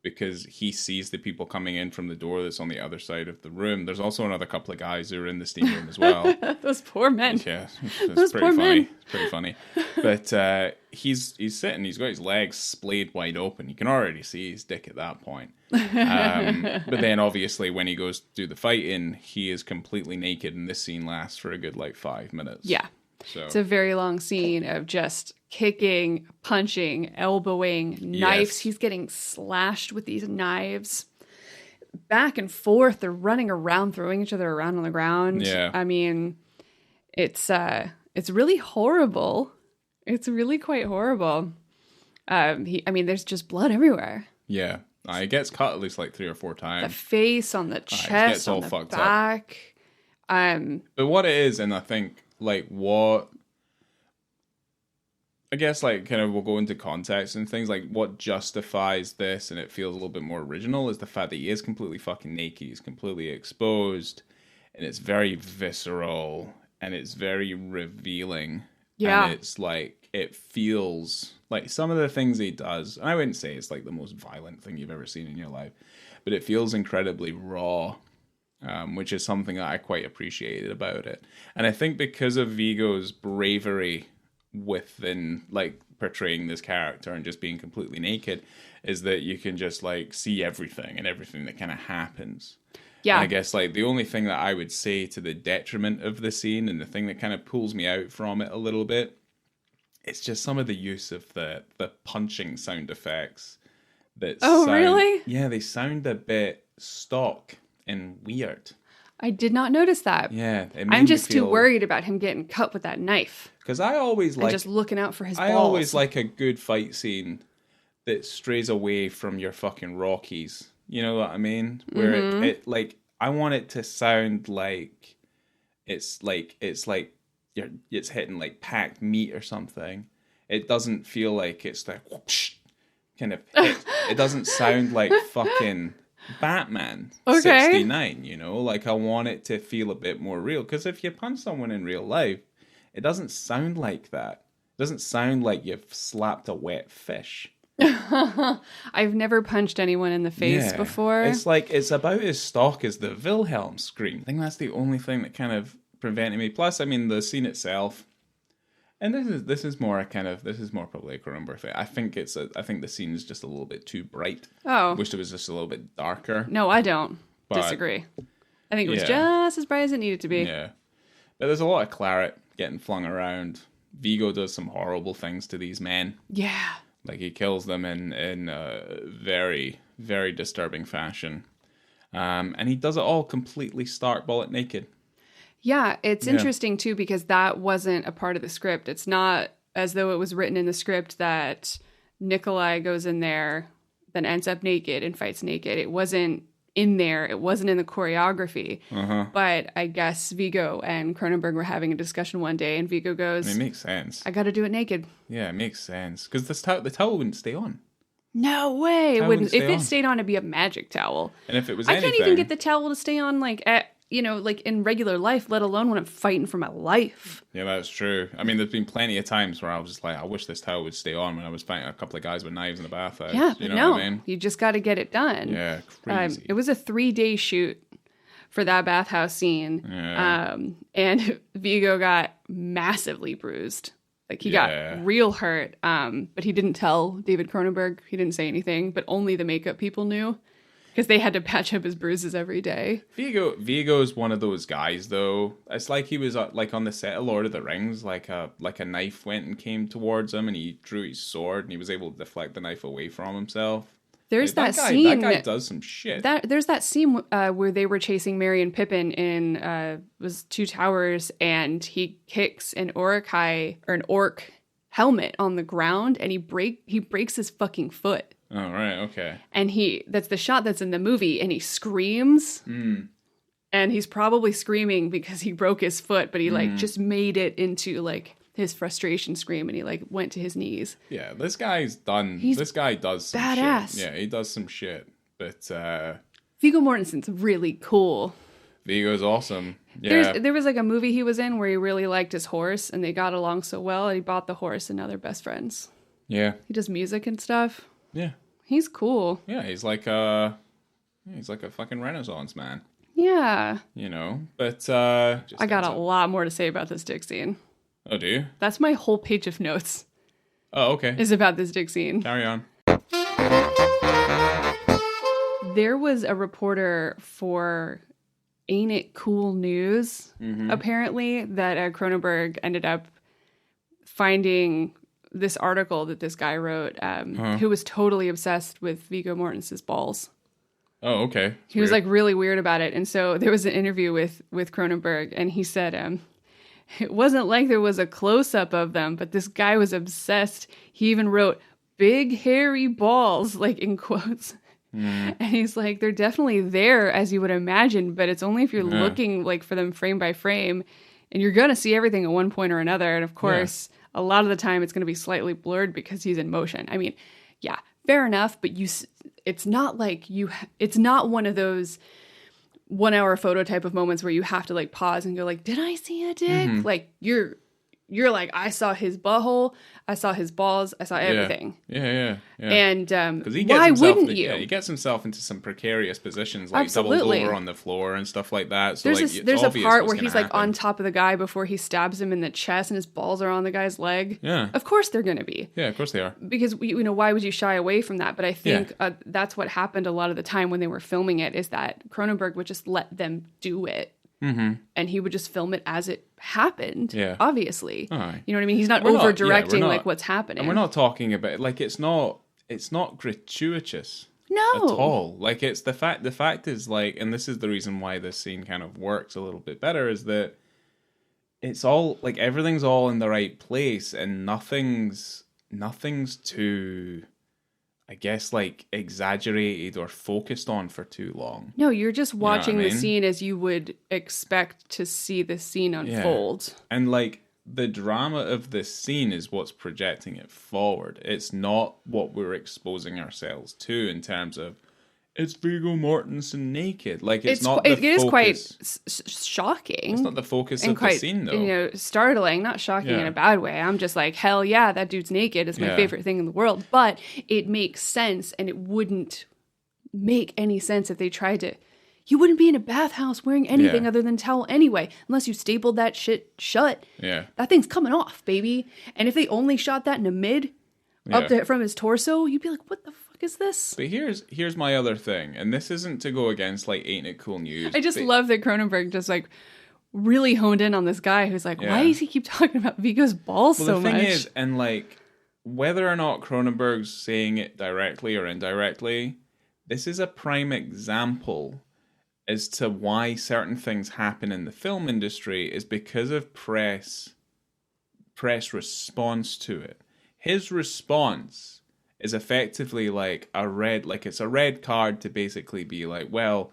because he sees the people coming in from the door that's on the other side of the room. There's also another couple of guys who are in the steam room as well. Those poor men. Yeah, it's pretty funny. It's pretty funny. But he's sitting, he's got his legs splayed wide open. You can already see his dick at that point. But then obviously when he goes to do the fighting, he is completely naked, and this scene lasts for a good 5 minutes. Yeah. So it's a very long scene of just kicking, punching, elbowing, knives. Yes. He's getting slashed with these knives. Back and forth, they're running around, throwing each other around on the ground. Yeah. I mean, it's really horrible. It's really quite horrible. There's just blood everywhere. Yeah. He gets cut at least 3 or 4 times. The face, on the chest, on the back. But what it is, and I think what I guess kind of we'll go into context and things, what justifies this and it feels a little bit more original is the fact that he is completely fucking naked, he's completely exposed, and it's very visceral and it's very revealing. Yeah. And it's it feels like some of the things he does, and I wouldn't say it's the most violent thing you've ever seen in your life, but it feels incredibly raw. Which is something that I quite appreciated about it. And I think because of Viggo's bravery within portraying this character and just being completely naked, is that you can just see everything and everything that kind of happens. Yeah. And I guess the only thing that I would say to the detriment of the scene and the thing that kind of pulls me out from it a little bit, it's just some of the use of the punching sound effects. Really? Yeah, they sound a bit stock and weird. I did not notice that. Yeah. I'm just too worried about him getting cut with that knife. Because I always just looking out for his balls. I always like a good fight scene that strays away from your fucking Rockies. You know what I mean? Where it I want it to sound like it's hitting packed meat or something. It doesn't feel like it's whoosh, kind of hit. It doesn't sound like fucking Batman 69, you know? I want it to feel a bit more real, because if you punch someone in real life, it doesn't sound like that. It doesn't sound like you've slapped a wet fish. I've never punched anyone in the face before. It's like, it's about as stock as the Wilhelm scream. I think that's the only thing that kind of prevented me. Plus, I mean, the scene itself, and this is more probably a Cronenberg thing. I think the scene is just a little bit too bright. Oh. Wish it was just a little bit darker. No, I don't disagree. I think it was just as bright as it needed to be. Yeah. But there's a lot of claret getting flung around. Viggo does some horrible things to these men. Yeah. Like, he kills them in a very, very disturbing fashion. And he does it all completely stark bullet naked. Yeah, it's interesting, too, because that wasn't a part of the script. It's not as though it was written in the script that Nikolai goes in there, then ends up naked and fights naked. It wasn't in there. It wasn't in the choreography. But I guess Viggo and Cronenberg were having a discussion one day, and Viggo goes, It makes sense. I got to do it naked. Yeah, it makes sense. Because the towel wouldn't stay on. No way. It wouldn't. If stay it on. stayed on, it'd be a magic towel. And if it was I anything... can't even get the towel to stay on, like, like in regular life, let alone when I'm fighting for my life. Yeah, that's true. I mean, there's been plenty of times where I was just like, I wish this towel would stay on when I was fighting a couple of guys with knives in the bathhouse. Yeah, you but know no, what I mean? you just got to get it done. Yeah, crazy. It was a 3-day shoot for that bathhouse scene. Yeah. And Viggo got massively bruised. Like, he got real hurt. But he didn't tell David Cronenberg. He didn't say anything, but only the makeup people knew. Because they had to patch up his bruises every day. Viggo's one of those guys, though. It's like he was like on the set of Lord of the Rings, like a knife went and came towards him, and he drew his sword, and he was able to deflect the knife away from himself. There's like, that scene. That guy does some shit. There's that scene where they were chasing Merry and Pippin in was Two Towers, and he kicks an orc helmet on the ground, and he breaks his fucking foot. Oh, right, okay. And that's the shot that's in the movie, and he screams. And he's probably screaming because he broke his foot, but he like just made it into like his frustration scream, and he like went to his knees. Yeah, this guy does some badass. shit. Yeah, he does some shit. But Viggo Mortensen's really cool. Viggo's awesome. Yeah. There was like a movie he was in where he really liked his horse, and they got along so well, and he bought the horse, and now they're best friends. Yeah. He does music and stuff. Yeah. He's cool. Yeah, he's like a fucking Renaissance man. Yeah. You know, but I got a lot more to say about this dick scene. Oh, do you? That's my whole page of notes. Oh, okay. Is about this dick scene. Carry on. There was a reporter for Ain't It Cool News, apparently, that Cronenberg ended up finding this article that this guy wrote, who was totally obsessed with Viggo Mortensen's balls. Oh, okay. He was like really weird about it. And so there was an interview with Cronenberg, and he said, it wasn't like there was a close-up of them, but this guy was obsessed. He even wrote big hairy balls, like in quotes. And he's like, they're definitely there as you would imagine, but it's only if you're looking like for them frame by frame, and you're going to see everything at one point or another. And of course, a lot of the time it's going to be slightly blurred because he's in motion. I mean, yeah, fair enough, but it's not like it's not one of those 1 hour photo type of moments where you have to like pause and go like, did I see a dick? Like you're like, I saw his butthole, I saw his balls, I saw everything. Yeah. And why wouldn't you? Yeah, he gets himself into some precarious positions, like Absolutely. double door on the floor and stuff like that. So there's a part where he's like on top of the guy before he stabs him in the chest, and his balls are on the guy's leg. Yeah. Of course they're going to be. Yeah, of course they are. Because, why would you shy away from that? But I think that's what happened a lot of the time when they were filming it, is that Cronenberg would just let them do it. And he would just film it as it happened, obviously. Right. You know what I mean? He's not over-directing like what's happening. And we're not talking about, like, it's not gratuitous. No. At all. Like, it's the fact is, like, and this is the reason why this scene kind of works a little bit better, is that it's all, like, everything's all in the right place, and nothing's too, I guess, like, exaggerated or focused on for too long. No, you're just watching the scene as you would expect to see the scene unfold. Yeah. And, like, the drama of this scene is what's projecting it forward. It's not what we're exposing ourselves to in terms of it's Viggo Mortensen naked. Like, it's not it the is quite focus. shocking. It's not the focus and of quite, the scene, though. Startling, not shocking in a bad way. I'm just like, hell yeah, that dude's naked. It's my favorite thing in the world. But it makes sense, and it wouldn't make any sense if they tried to. You wouldn't be in a bathhouse wearing anything other than towel anyway, unless you stapled that shit shut. Yeah. That thing's coming off, baby. And if they only shot that in a mid, from his torso, you'd be like, what the fuck is this? But here's my other thing, and this isn't to go against, like, Ain't It Cool News. I just love that Cronenberg just, like, really honed in on this guy who's like, why does he keep talking about Viggo's balls so much? The thing is, and, like, whether or not Cronenberg's saying it directly or indirectly, this is a prime example as to why certain things happen in the film industry is because of press response to it. His response is effectively like it's a red card to basically be like, well,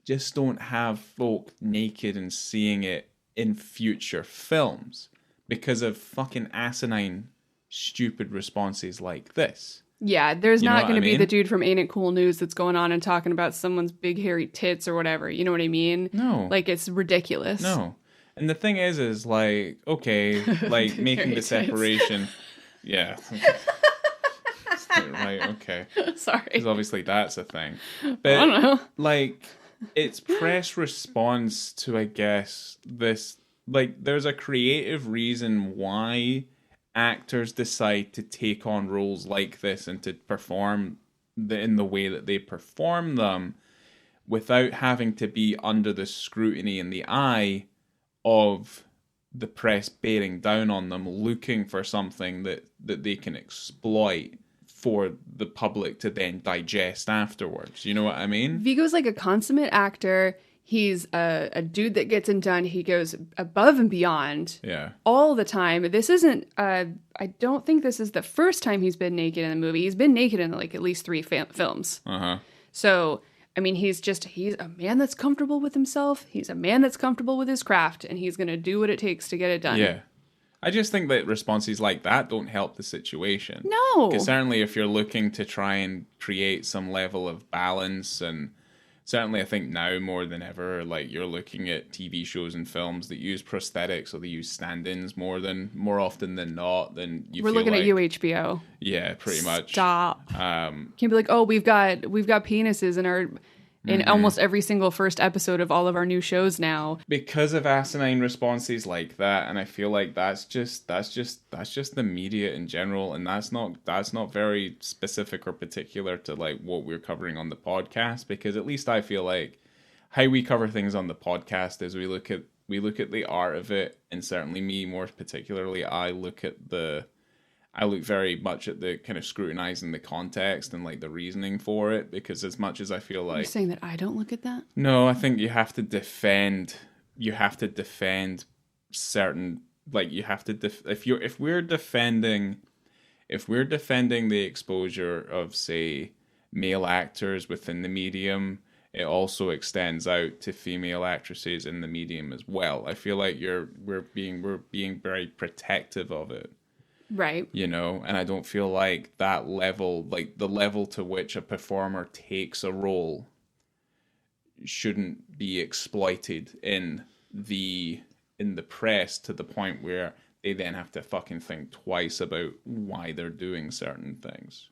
just don't have folk naked and seeing it in future films because of fucking asinine, stupid responses like this. Yeah, there's not going to be the dude from Ain't It Cool News that's going on and talking about someone's big hairy tits or whatever. You know what I mean? No. Like, it's ridiculous. No. And the thing is like, okay, like making the separation. Yeah. Right, okay. Sorry. Because obviously that's a thing. But, I don't know. like, it's press response to, I guess, this. Like, there's a creative reason why actors decide to take on roles like this and to perform in the way that they perform them without having to be under the scrutiny and the eye of the press bearing down on them, looking for something that they can exploit for the public to then digest afterwards. You know what I mean? Viggo's like a consummate actor. He's a dude that gets it done. He goes above and beyond all the time. This isn't, I don't think this is the first time he's been naked in a movie. He's been naked in like at least 3 films. Uh-huh. So, I mean, he's a man that's comfortable with himself. He's a man that's comfortable with his craft, and he's going to do what it takes to get it done. Yeah. I just think that responses like that don't help the situation. No. Because certainly if you're looking to try and create some level of balance, and certainly I think now more than ever, like, you're looking at TV shows and films that use prosthetics or they use stand-ins more often than not, then We're looking at you, HBO. Yeah, pretty much. Stop. Can't be like, oh, we've got penises in almost every single first episode of all of our new shows now. Because of asinine responses like that, and I feel like that's just the media in general, and that's not very specific or particular to like what we're covering on the podcast, because at least I feel like how we cover things on the podcast is we look at the art of it, and certainly me more particularly, I look very much at the kind of scrutinizing the context and like the reasoning for it, because as much as I feel like... You're saying that I don't look at that? No, I think you have to defend certain, like, you have to if we're defending the exposure of, say, male actors within the medium, it also extends out to female actresses in the medium as well. I feel like we're being very protective of it. Right. You know, and I don't feel like that level, like the level to which a performer takes a role, shouldn't be exploited in the press to the point where they then have to fucking think twice about why they're doing certain things.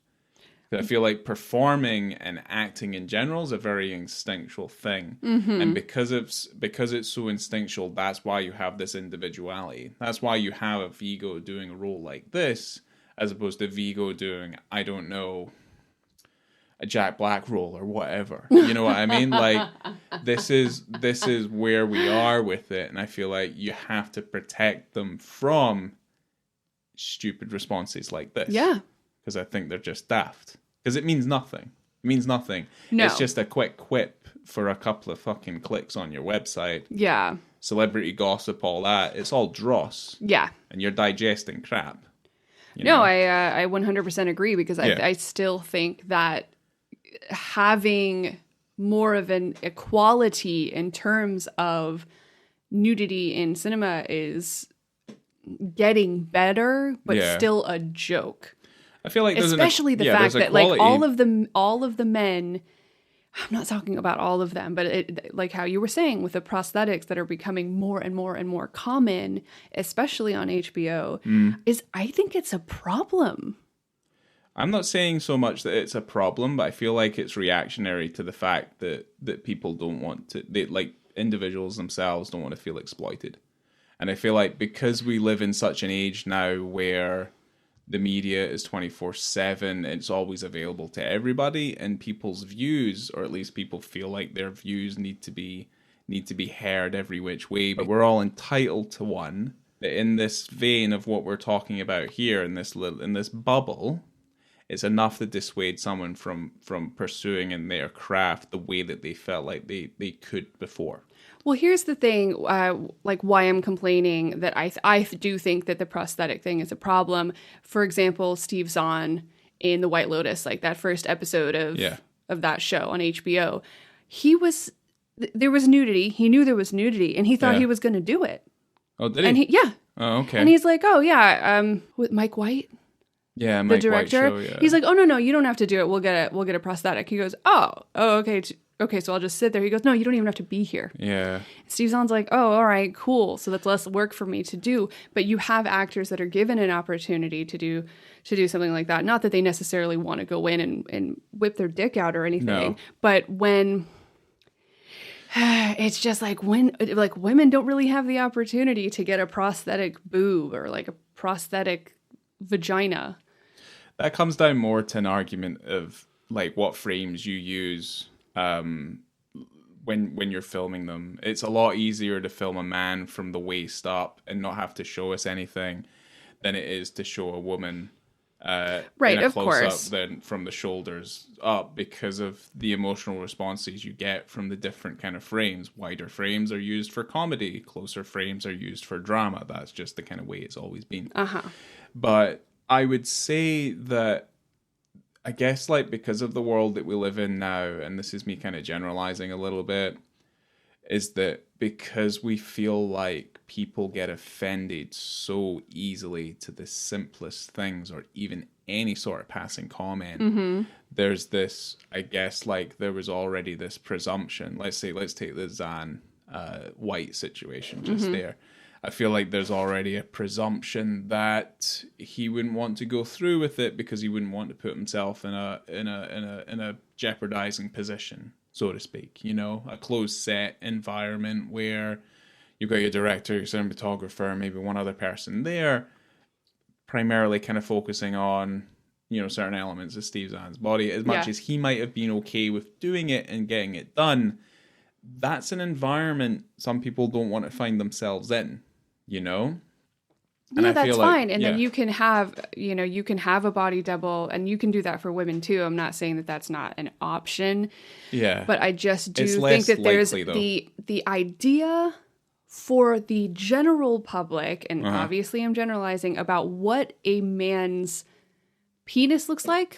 I feel like performing and acting in general is a very instinctual thing. Mm-hmm. And because it's so instinctual, that's why you have this individuality. That's why you have a Viggo doing a role like this, as opposed to Viggo doing, I don't know, a Jack Black role or whatever. You know what I mean? Like, this is where we are with it, and I feel like you have to protect them from stupid responses like this. Yeah. Because I think they're just daft. Because it means nothing. It means nothing. No. It's just a quick quip for a couple of fucking clicks on your website. Yeah. Celebrity gossip, all that. It's all dross. Yeah. And you're digesting crap. No, I 100% agree, because I still think that having more of an equality in terms of nudity in cinema is getting better, but still a joke. I feel like especially the fact that like all of the men I'm not talking about all of them, but like how you were saying with the prosthetics that are becoming more and more and more common, especially on HBO, is I think it's a problem. I'm not saying so much that it's a problem, but I feel like it's reactionary to the fact that people don't want to, like individuals themselves don't want to feel exploited. And I feel like because we live in such an age now where the media is 24/7, it's always available to everybody, and people's views, or at least people feel like their views need to be heard every which way, but we're all entitled to one. But in this vein of what we're talking about here, in this bubble, it's enough to dissuade someone from pursuing in their craft the way that they felt like they could before. Well, here's the thing, like why I'm complaining that I do think that the prosthetic thing is a problem. For example, Steve Zahn in The White Lotus, like that first episode of that show on HBO, there was nudity. He knew there was nudity, and he thought he was going to do it. Oh, did he? And Oh, okay. And he's like, oh, yeah, with Mike White. Yeah, the Mike director. White show, yeah. He's like, oh, no, you don't have to do it. We'll get a prosthetic. He goes, oh, okay. Okay, so I'll just sit there. He goes, no, you don't even have to be here. Yeah. Steve Zahn's like, oh, all right, cool. So that's less work for me to do. But you have actors that are given an opportunity to do something like that. Not that they necessarily want to go in and whip their dick out or anything. No. But when it's just like women don't really have the opportunity to get a prosthetic boob or like a prosthetic vagina. That comes down more to an argument of like what frames you use when you're filming them. It's a lot easier to film a man from the waist up and not have to show us anything than it is to show a woman right, in a of close-up course. than from the shoulders up, because of the emotional responses you get from the different kind of frames. Wider frames are used for comedy, closer frames are used for drama. That's just the kind of way it's always been. But I would say that, I guess, like, because of the world that we live in now, and this is me kind of generalizing a little bit, is that because we feel like people get offended so easily to the simplest things, or even any sort of passing comment, there's this, I guess, like, there was already this presumption. Let's take the Zahn White situation just there. I feel like there's already a presumption that he wouldn't want to go through with it because he wouldn't want to put himself in a jeopardizing position, so to speak. You know, a closed set environment where you've got your director, your cinematographer, maybe one other person there, primarily kind of focusing on, you know, certain elements of Steve Zahn's body. As much as he might have been okay with doing it and getting it done, that's an environment some people don't want to find themselves in. You know? And that's fine. And then you can have a body double, and you can do that for women too. I'm not saying that that's not an option. Yeah. But I just do think that there's the idea for the general public, and obviously I'm generalizing, about what a man's penis looks like.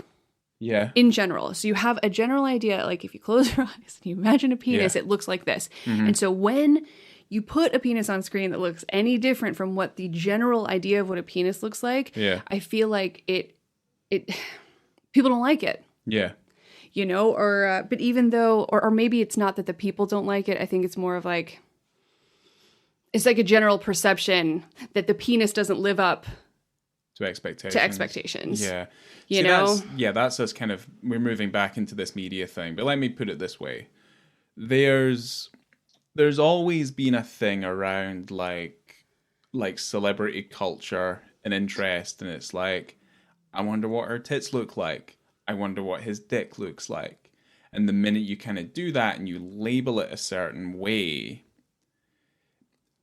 Yeah. In general. So you have a general idea, like if you close your eyes and you imagine a penis, it looks like this. And so when you put a penis on screen that looks any different from what the general idea of what a penis looks like, I feel like it people don't like it. Yeah. You know, or but even though, or maybe it's not that the people don't like it, I think it's more of like, it's like a general perception that the penis doesn't live up to expectations. Yeah. You know? That's us kind of, we're moving back into this media thing. But let me put it this way. There's always been a thing around like celebrity culture and interest, and it's like, I wonder what her tits look like. I wonder what his dick looks like. And the minute you kind of do that and you label it a certain way,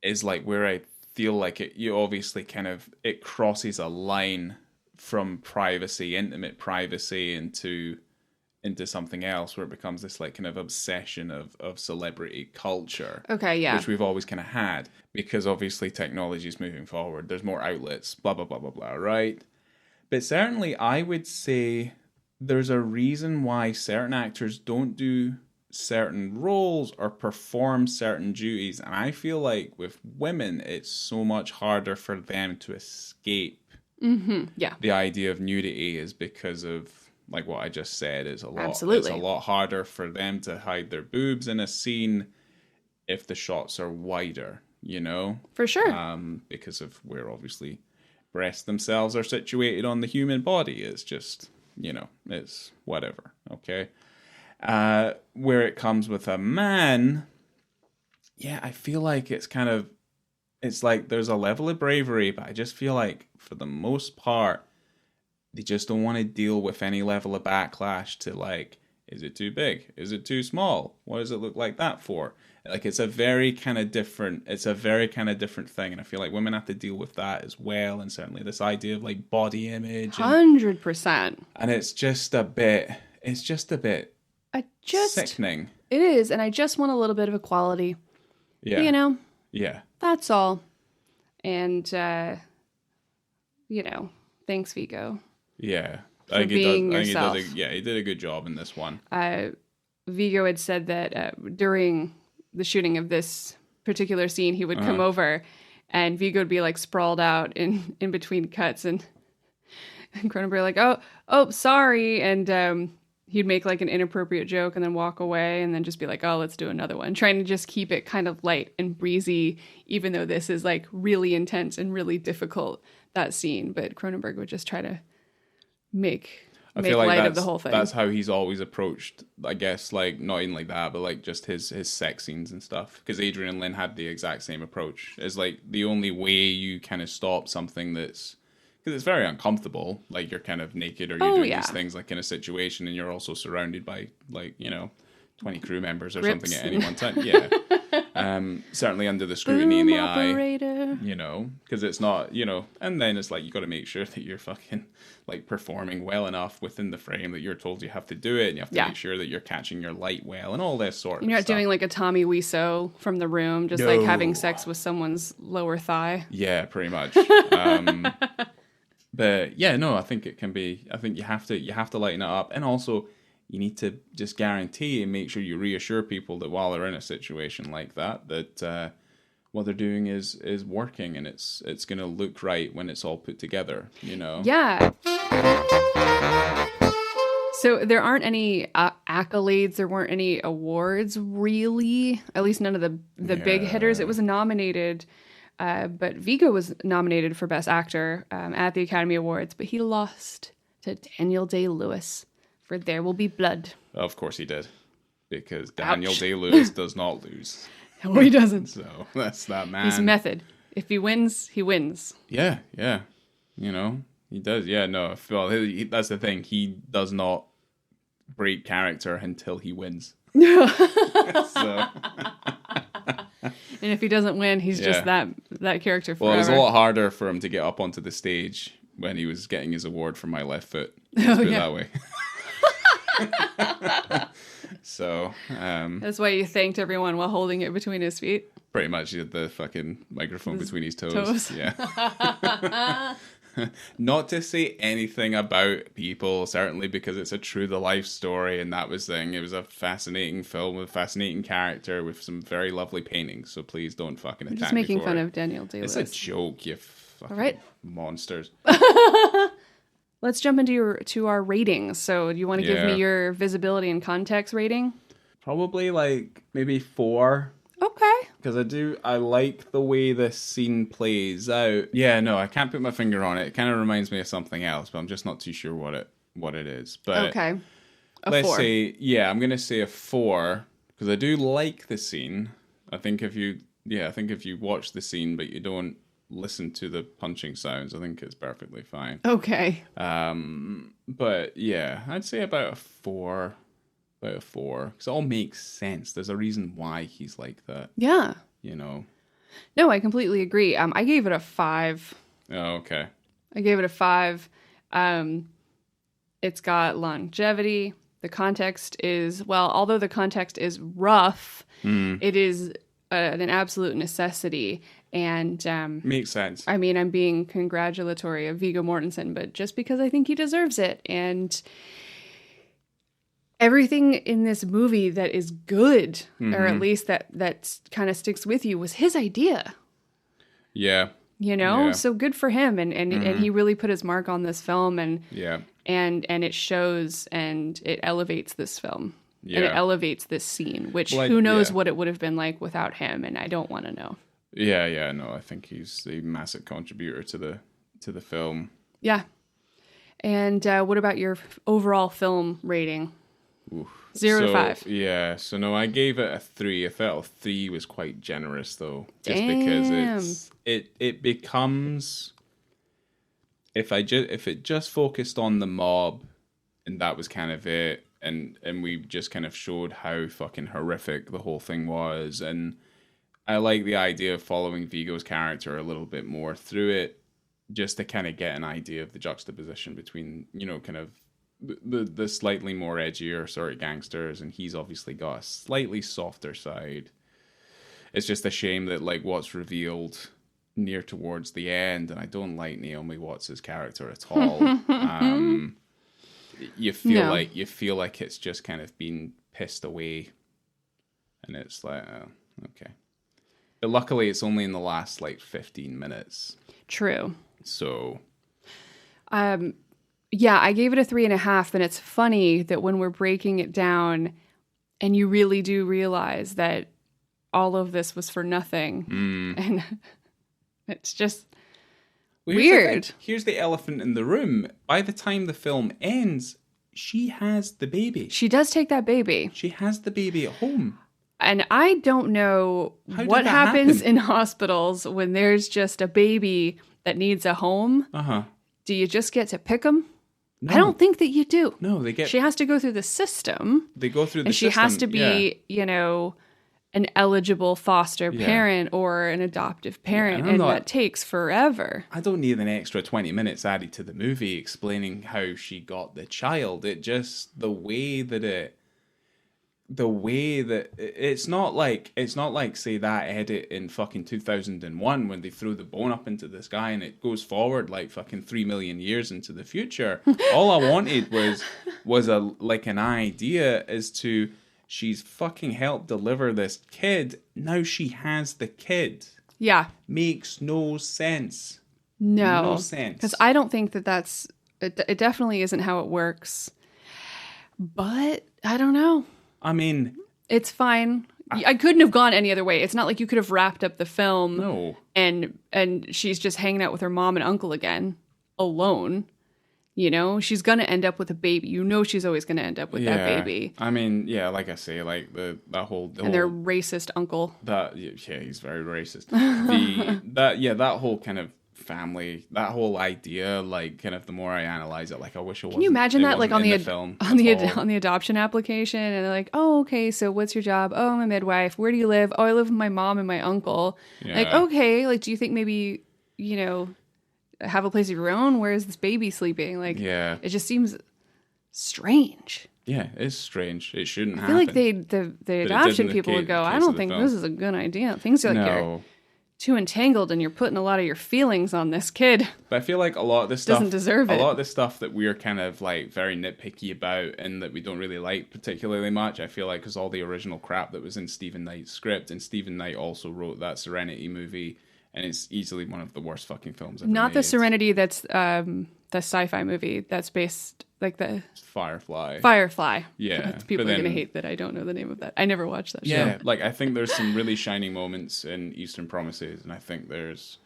is like where I feel like you obviously kind of, it crosses a line from privacy, intimate privacy, into something else, where it becomes this like kind of obsession of celebrity culture. Okay, yeah. Which we've always kind of had, because obviously technology is moving forward. There's more outlets, blah, blah, blah, blah, blah, right? But certainly I would say there's a reason why certain actors don't do certain roles or perform certain duties. And I feel like with women, it's so much harder for them to escape the idea of nudity, is because of like what I just said, is a lot. Absolutely. It's a lot harder for them to hide their boobs in a scene if the shots are wider, you know? For sure. Because of where obviously breasts themselves are situated on the human body. It's just, you know, it's whatever, okay? Where it comes with a man, yeah, I feel like it's kind of, it's like there's a level of bravery, but I just feel like for the most part, they just don't want to deal with any level of backlash to like, is it too big? Is it too small? What does it look like that for? Like it's a very kind of different thing. And I feel like women have to deal with that as well. And certainly this idea of like body image. 100%. And it's just a bit sickening. It is. And I just want a little bit of equality. Yeah. You know? Yeah. That's all. And, thanks, Viggo. Yeah. For being yourself. He did a good job in this one. Viggo had said that during the shooting of this particular scene, he would come over and Viggo would be like sprawled out in between cuts and Cronenberg like, oh, sorry. And he'd make like an inappropriate joke and then walk away and then just be like, oh, let's do another one. Trying to just keep it kind of light and breezy, even though this is like really intense and really difficult, that scene. But Cronenberg would just try to make light of the whole thing. That's how he's always approached, I guess, like not even like that, but like just his sex scenes and stuff. Because Adrian Lyne had the exact same approach. It's like the only way you kind of stop something that's, because it's very uncomfortable, like you're kind of naked or you're doing these things like in a situation and you're also surrounded by like, 20 crew members or Grips. something at any one time. Yeah. Certainly under the scrutiny in the operator. eye, because it's not, and then it's like you got to make sure that you're fucking like performing well enough within the frame that you're told you have to do it, and you have to make sure that you're catching your light well and all this sort of stuff. You're not doing like a Tommy Wiseau from The Room, just like having sex with someone's lower thigh. Yeah, pretty much. But yeah, no, I think it can be. I think you have to lighten it up, and also you need to just guarantee and make sure you reassure people that while they're in a situation like that, that what they're doing is working and it's going to look right when it's all put together, Yeah. So there aren't any accolades. There weren't any awards, really. At least none of the big hitters. It was nominated, but Viggo was nominated for Best Actor at the Academy Awards, but he lost to Daniel Day-Lewis for There Will Be Blood. Of course he did, because Daniel Day-Lewis does not lose. No, he doesn't. So that's that man. He's method. If he wins, he wins. Yeah. He does. Yeah, no. Well, that's the thing. He does not break character until he wins. So. And if he doesn't win, he's just that character forever. Well, it was a lot harder for him to get up onto the stage when he was getting his award for My Left Foot. Let's put it that way. So that's why you thanked everyone while holding it between his feet. Pretty much, he had the fucking microphone between his toes. Yeah. Not to say anything about people, certainly, because it's a true to life story, and that was the thing. It was a fascinating film with a fascinating character with some very lovely paintings. So please don't fucking attack me. Just making fun of Daniel Day-Lewis. It's a joke, you fucking monsters. Let's jump into our ratings. So do you want to give me your visibility and context rating? Probably like maybe 4. Okay. Because I like the way this scene plays out. Yeah, no, I can't put my finger on it. It kind of reminds me of something else, but I'm just not too sure what it is. But okay. Let's 4. say, I'm going to say a 4 because I do like the scene. I think if you watch the scene but you don't listen to the punching sounds, I think it's perfectly fine. Okay. But yeah, I'd say about a 4. About a 4. Because it all makes sense. There's a reason why he's like that. Yeah. No, I completely agree. I gave it a 5. Oh, okay. I gave it a 5. It's got longevity. The context is, although the context is rough, it is an absolute necessity. And makes sense. I mean, I'm being congratulatory of Viggo Mortensen, but just because I think he deserves it. And everything in this movie that is good, or at least that kind of sticks with you, was his idea. Yeah. So good for him. And he really put his mark on this film. And and it shows and it elevates this film. Yeah. And it elevates this scene, which Well, who knows what it would have been like without him, and I don't want to know. Yeah, no, I think he's a massive contributor to the film. Yeah. And what about your overall film rating? Oof. 0 to 5. Yeah, so no, I gave it a 3. I felt a 3 was quite generous though, just Damn. because it becomes if it just focused on the mob and that was kind of it, and we just kind of showed how fucking horrific the whole thing was, and I like the idea of following Viggo's character a little bit more through it, just to kind of get an idea of the juxtaposition between, you know, kind of the slightly more edgier sort of gangsters, and he's obviously got a slightly softer side. It's just a shame that like what's revealed near towards the end, and I don't like Naomi Watts' character at all. You feel like it's just kind of been pissed away, and it's like, oh, okay. But luckily, it's only in the last like 15 minutes. True. So, yeah, I gave it a 3.5, and it's funny that when we're breaking it down, and you really do realize that all of this was for nothing, and it's just weird. Here's the elephant in the room. By the time the film ends, she has the baby. She does take that baby. She has the baby at home. And I don't know what happens in hospitals when there's just a baby that needs a home. Do you just get to pick them? No. I don't think that you do. No, She has to go through the system. They go through the system. And she has to be, you know, an eligible foster parent or an adoptive parent. And that takes forever. I don't need an extra 20 minutes added to the movie explaining how she got the child. It just, the way that it's not like say that edit in fucking 2001 when they threw the bone up into the sky and it goes forward like fucking 3 million years into the future. All I wanted was an idea as to she's fucking helped deliver this kid. Now she has the kid. Yeah. Makes no sense. No sense. Because I don't think that's it definitely isn't how it works. But I don't know. I mean, it's fine. I couldn't have gone any other way. It's not like you could have wrapped up the film. No. And she's just hanging out with her mom and uncle again, alone. You know, she's going to end up with a baby. You know she's always going to end up with that baby. I mean, yeah, like I say, like their racist uncle. He's very racist. That whole kind of family, that whole idea, like kind of the more I analyze it, like I wish it wasn't. Can you imagine that, like on the film on the adoption application, and they're like, oh, okay, so what's your job? Oh, I'm a midwife. Where do you live? Oh, I live with my mom and my uncle. Yeah. Like, okay, like, do you think maybe, you know, have a place of your own? Where is this baby sleeping? Like, yeah, it just seems strange. Yeah, it's strange. It shouldn't happen. I feel like the adoption people would go, I don't think this is a good idea. Things like you're too entangled and you're putting a lot of your feelings on this kid. But I feel like a lot of this stuff doesn't deserve it. A lot of the stuff that we're kind of like very nitpicky about and that we don't really like particularly much, I feel like, because all the original crap that was in Stephen Knight's script, and Stephen Knight also wrote that Serenity movie, and it's easily one of the worst fucking films ever Not made. the Serenity that's the sci-fi movie that's based like the Firefly. Yeah. People are going to hate that I don't know the name of that. I never watched that show. Yeah, like I think there's some really shining moments in Eastern Promises, and I think there's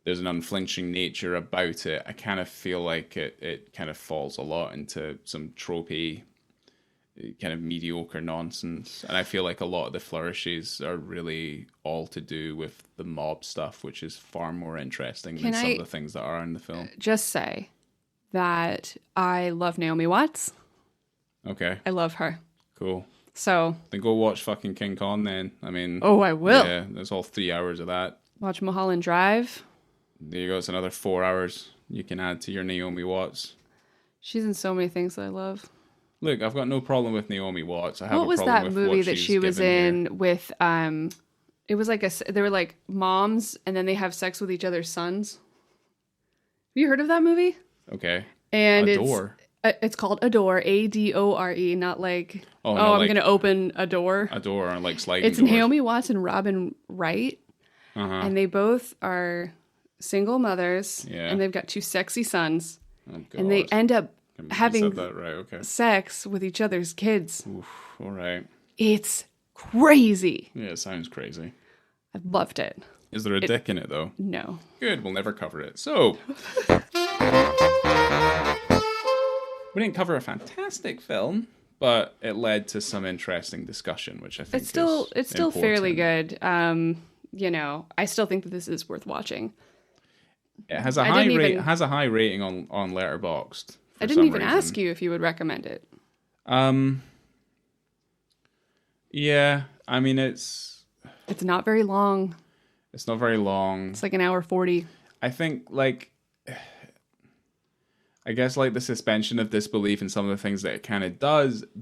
an unflinching nature about it. I kind of feel like it kind of falls a lot into some tropey, kind of mediocre nonsense, and I feel like a lot of the flourishes are really all to do with the mob stuff, which is far more interesting than some of the things that are in the film. Just say that I love Naomi Watts. Okay. I love her. Cool. So then go watch fucking King Kong then. I mean, oh, I will. Yeah, there's all 3 hours of that. Watch Mulholland Drive. There you go. It's another 4 hours you can add to your Naomi Watts. She's in so many things that I love. Look, I've got no problem with Naomi Watts. What was that movie that she was in with? It was like they were like moms, and then they have sex with each other's sons. Have you heard of that movie? Okay. And it's called Adore, Adore, not like I'm going to open a door. A door, like sliding It's doors. Naomi Watts and Robin Wright, and they both are single mothers, and they've got 2 sexy sons, and they end up having said that right. Okay. sex with each other's kids. Oof, all right. It's crazy. Yeah, it sounds crazy. I loved it. Is there a dick in it though? No. Good. We'll never cover it. So we didn't cover a fantastic film, but it led to some interesting discussion, which I think It's still important. fairly good. I still think that this is worth watching. It has a high rating on Letterboxd. I didn't even ask you if you would recommend it. Yeah, I mean it's not very long. It's not very long. It's like an hour 40. I think I guess like the suspension of disbelief in some of the things that it kind of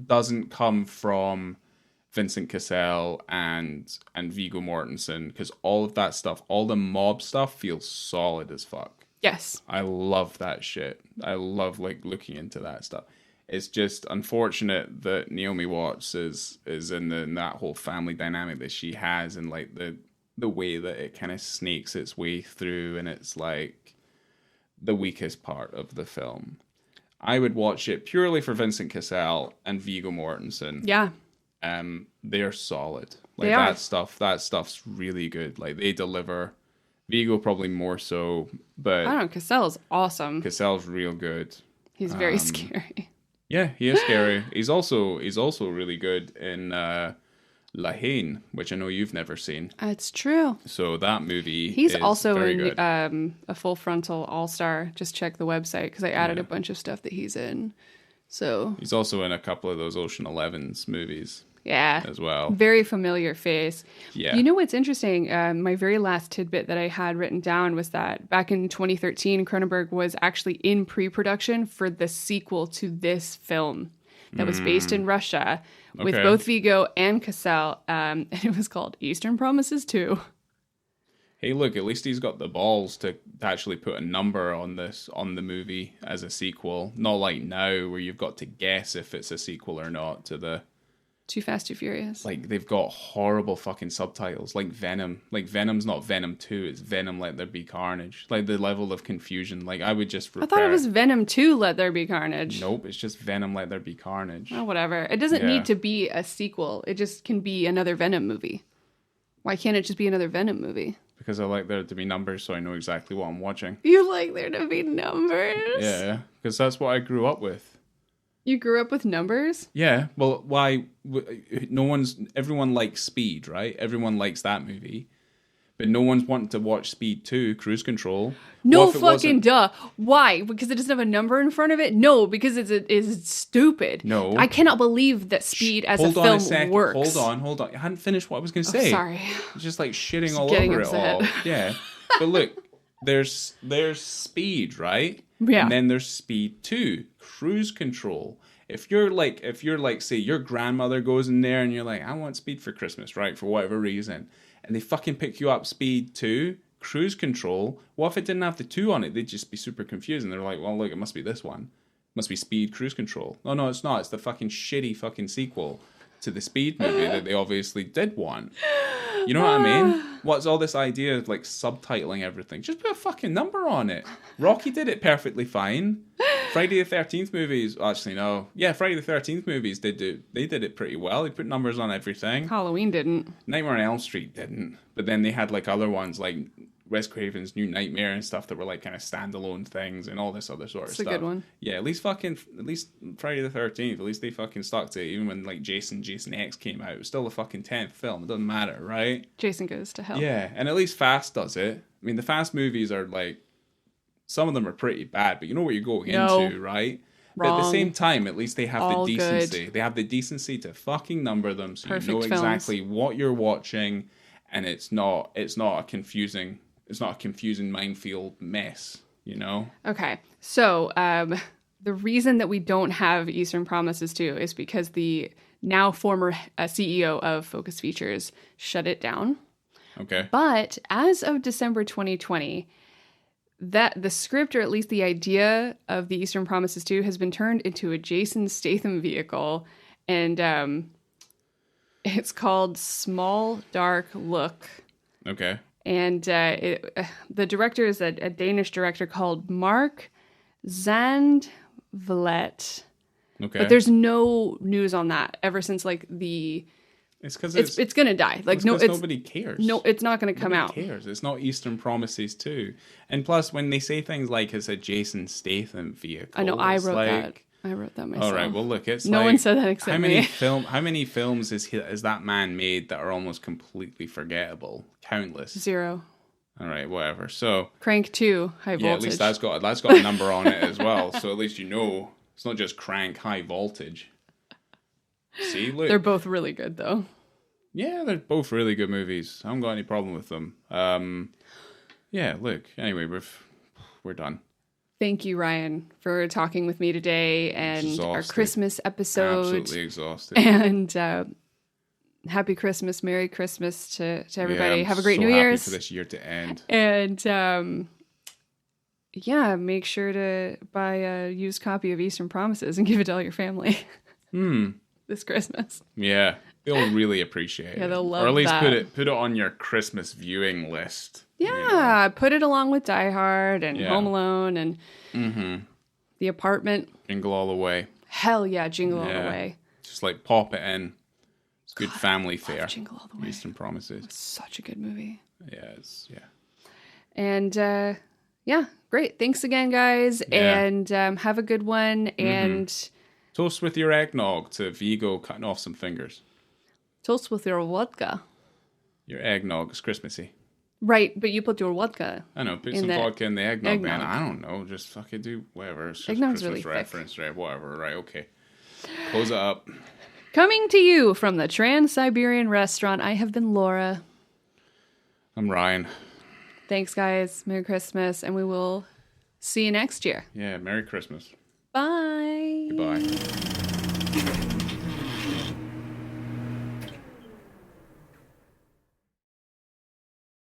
doesn't come from Vincent Cassel and Viggo Mortensen, because all of that stuff, all the mob stuff feels solid as fuck. Yes. I love that shit. I love like looking into that stuff. It's just unfortunate that Naomi Watts is in that whole family dynamic that she has, and like the way that it kind of snakes its way through, and it's like the weakest part of the film. I would watch it purely for Vincent Cassel and Viggo Mortensen. Yeah. They're solid. Like they are. That stuff's really good. Like they deliver. Viggo probably more so, but I don't know, Cassel's awesome. Cassel's real good. He's very scary. Yeah, he is scary. He's also really good in La Haine, which I know you've never seen. It's true. So that movie He's is also very in good. a Full Frontal All-Star. Just check the website because I added a bunch of stuff that he's in. So He's also in a couple of those Ocean 11's movies yeah, as well. very familiar face. Yeah. You know what's interesting? My very last tidbit that I had written down was that back in 2013, Cronenberg was actually in pre-production for the sequel to this film that was based in Russia with Okay. both Viggo and Cassel, and it was called Eastern Promises 2. Hey, look, at least he's got the balls to actually put a number on the movie as a sequel. Not like now where you've got to guess if it's a sequel or not to the... Too Fast, Too Furious. Like, they've got horrible fucking subtitles. Like Venom. Like, Venom's not Venom 2, it's Venom Let There Be Carnage. Like, the level of confusion. Like, I would just repair... I thought it was Venom 2, Let There Be Carnage. Nope, it's just Venom Let There Be Carnage. Oh, whatever. It doesn't need to be a sequel. It just can be another Venom movie. Why can't it just be another Venom movie? Because I like there to be numbers so I know exactly what I'm watching. You like there to be numbers? Yeah, because that's what I grew up with. You grew up with numbers? Yeah, well, why? Everyone likes Speed, right? Everyone likes that movie. But no one's wanting to watch Speed 2, Cruise Control. No What if it fucking wasn't- duh. Why? Because it doesn't have a number in front of it? No, because it's stupid. No. I cannot believe that Speed as a Hold on film sec. works. Hold on. I hadn't finished what I was going to say. Sorry. Just like shitting Just all getting over upset. it all. Yeah. But look, there's Speed, right? Yeah. And then there's Speed 2, Cruise Control. If you're like, say your grandmother goes in there and you're like, I want Speed for Christmas, right? For whatever reason. And they fucking pick you up Speed 2, Cruise Control. What if it didn't have the 2 on it? They'd just be super confused. And they're like, well, look, it must be this one. It must be Speed, Cruise Control. No, it's not. It's the fucking shitty fucking sequel to the Speed movie that they obviously did want. You know what I mean? What's all this idea of like subtitling everything? Just put a fucking number on it. Rocky did it perfectly fine. Friday the 13th movies, actually no. Yeah, Friday the 13th movies, they did it pretty well. They put numbers on everything. Halloween didn't. Nightmare on Elm Street didn't. But then they had like other ones like Wes Craven's New Nightmare and stuff that were like kind of standalone things and all this other sort of It's a stuff. good one. Yeah, at least Friday the 13th, at least they fucking stuck to it. Even when like Jason X came out, it was still the fucking 10th film. It doesn't matter, right? Jason Goes to Hell. Yeah, and at least Fast does it. I mean, the Fast movies are like, some of them are pretty bad, but you know what you're going into, right? But at the Wrong. same time, at least they have All the decency. good. They have the decency to fucking number them so Perfect you know films. exactly what you're watching, and it's not a confusing minefield mess, you know? Okay, so the reason that we don't have Eastern Promises 2 is because the now former CEO of Focus Features shut it down. Okay. But as of December 2020, that the script, or at least the idea of the Eastern Promises 2, has been turned into a Jason Statham vehicle, and it's called Small Dark Look. Okay. And the director is a Danish director called Mark Zand Valette. Okay. But there's no news on that ever since like It's because it's gonna die. Like no, it's nobody cares. No, it's not gonna come out. Nobody cares. It's not Eastern Promises 2. And plus, when they say things like it's a Jason Statham vehicle, I know. I it's wrote like, that. I wrote that myself. All right. Well, look, it's no like, one said that except me. How many films is that man made that are almost completely forgettable? Countless. 0. All right. Whatever. So Crank 2, High Voltage. yeah, at least that's got a number on it as well. So at least you know it's not just Crank High Voltage. See, look. They're both really good though. Yeah, they're both really good movies. I haven't got any problem with them. Yeah, look. Anyway, we're done. Thank you, Ryan, for talking with me today and our Christmas episode. Absolutely exhausted. And happy Christmas, Merry Christmas to everybody. Yeah, Have a great so New Year's. Happy for this year to end. And yeah, make sure to buy a used copy of Eastern Promises and give it to all your family this Christmas. Yeah, they'll really appreciate it. Yeah, they'll love that. Or at least that. put it on your Christmas viewing list. Yeah, put it along with Die Hard and Home Alone and The Apartment. Jingle All the Way. Hell yeah, Jingle All the Way. Just like pop it in. It's good family fare. Jingle All the Way. Eastern Promises. It's such a good movie. Yeah, And yeah, great. Thanks again, guys. Yeah. And have a good one. And toast with your eggnog to Viggo cutting off some fingers. toast with your vodka. Your eggnog is Christmassy. Right, but you put your vodka. I know, put some vodka in the eggnog, man. eggnog. I don't know, just fucking do whatever. It's just Eggnog's Christmas really reference, right? Whatever, right? Okay. Close it up. Coming to you from the Trans-Siberian Restaurant, I have been Laura. I'm Ryan. Thanks, guys. Merry Christmas, and we will see you next year. Yeah, Merry Christmas. Bye. Goodbye.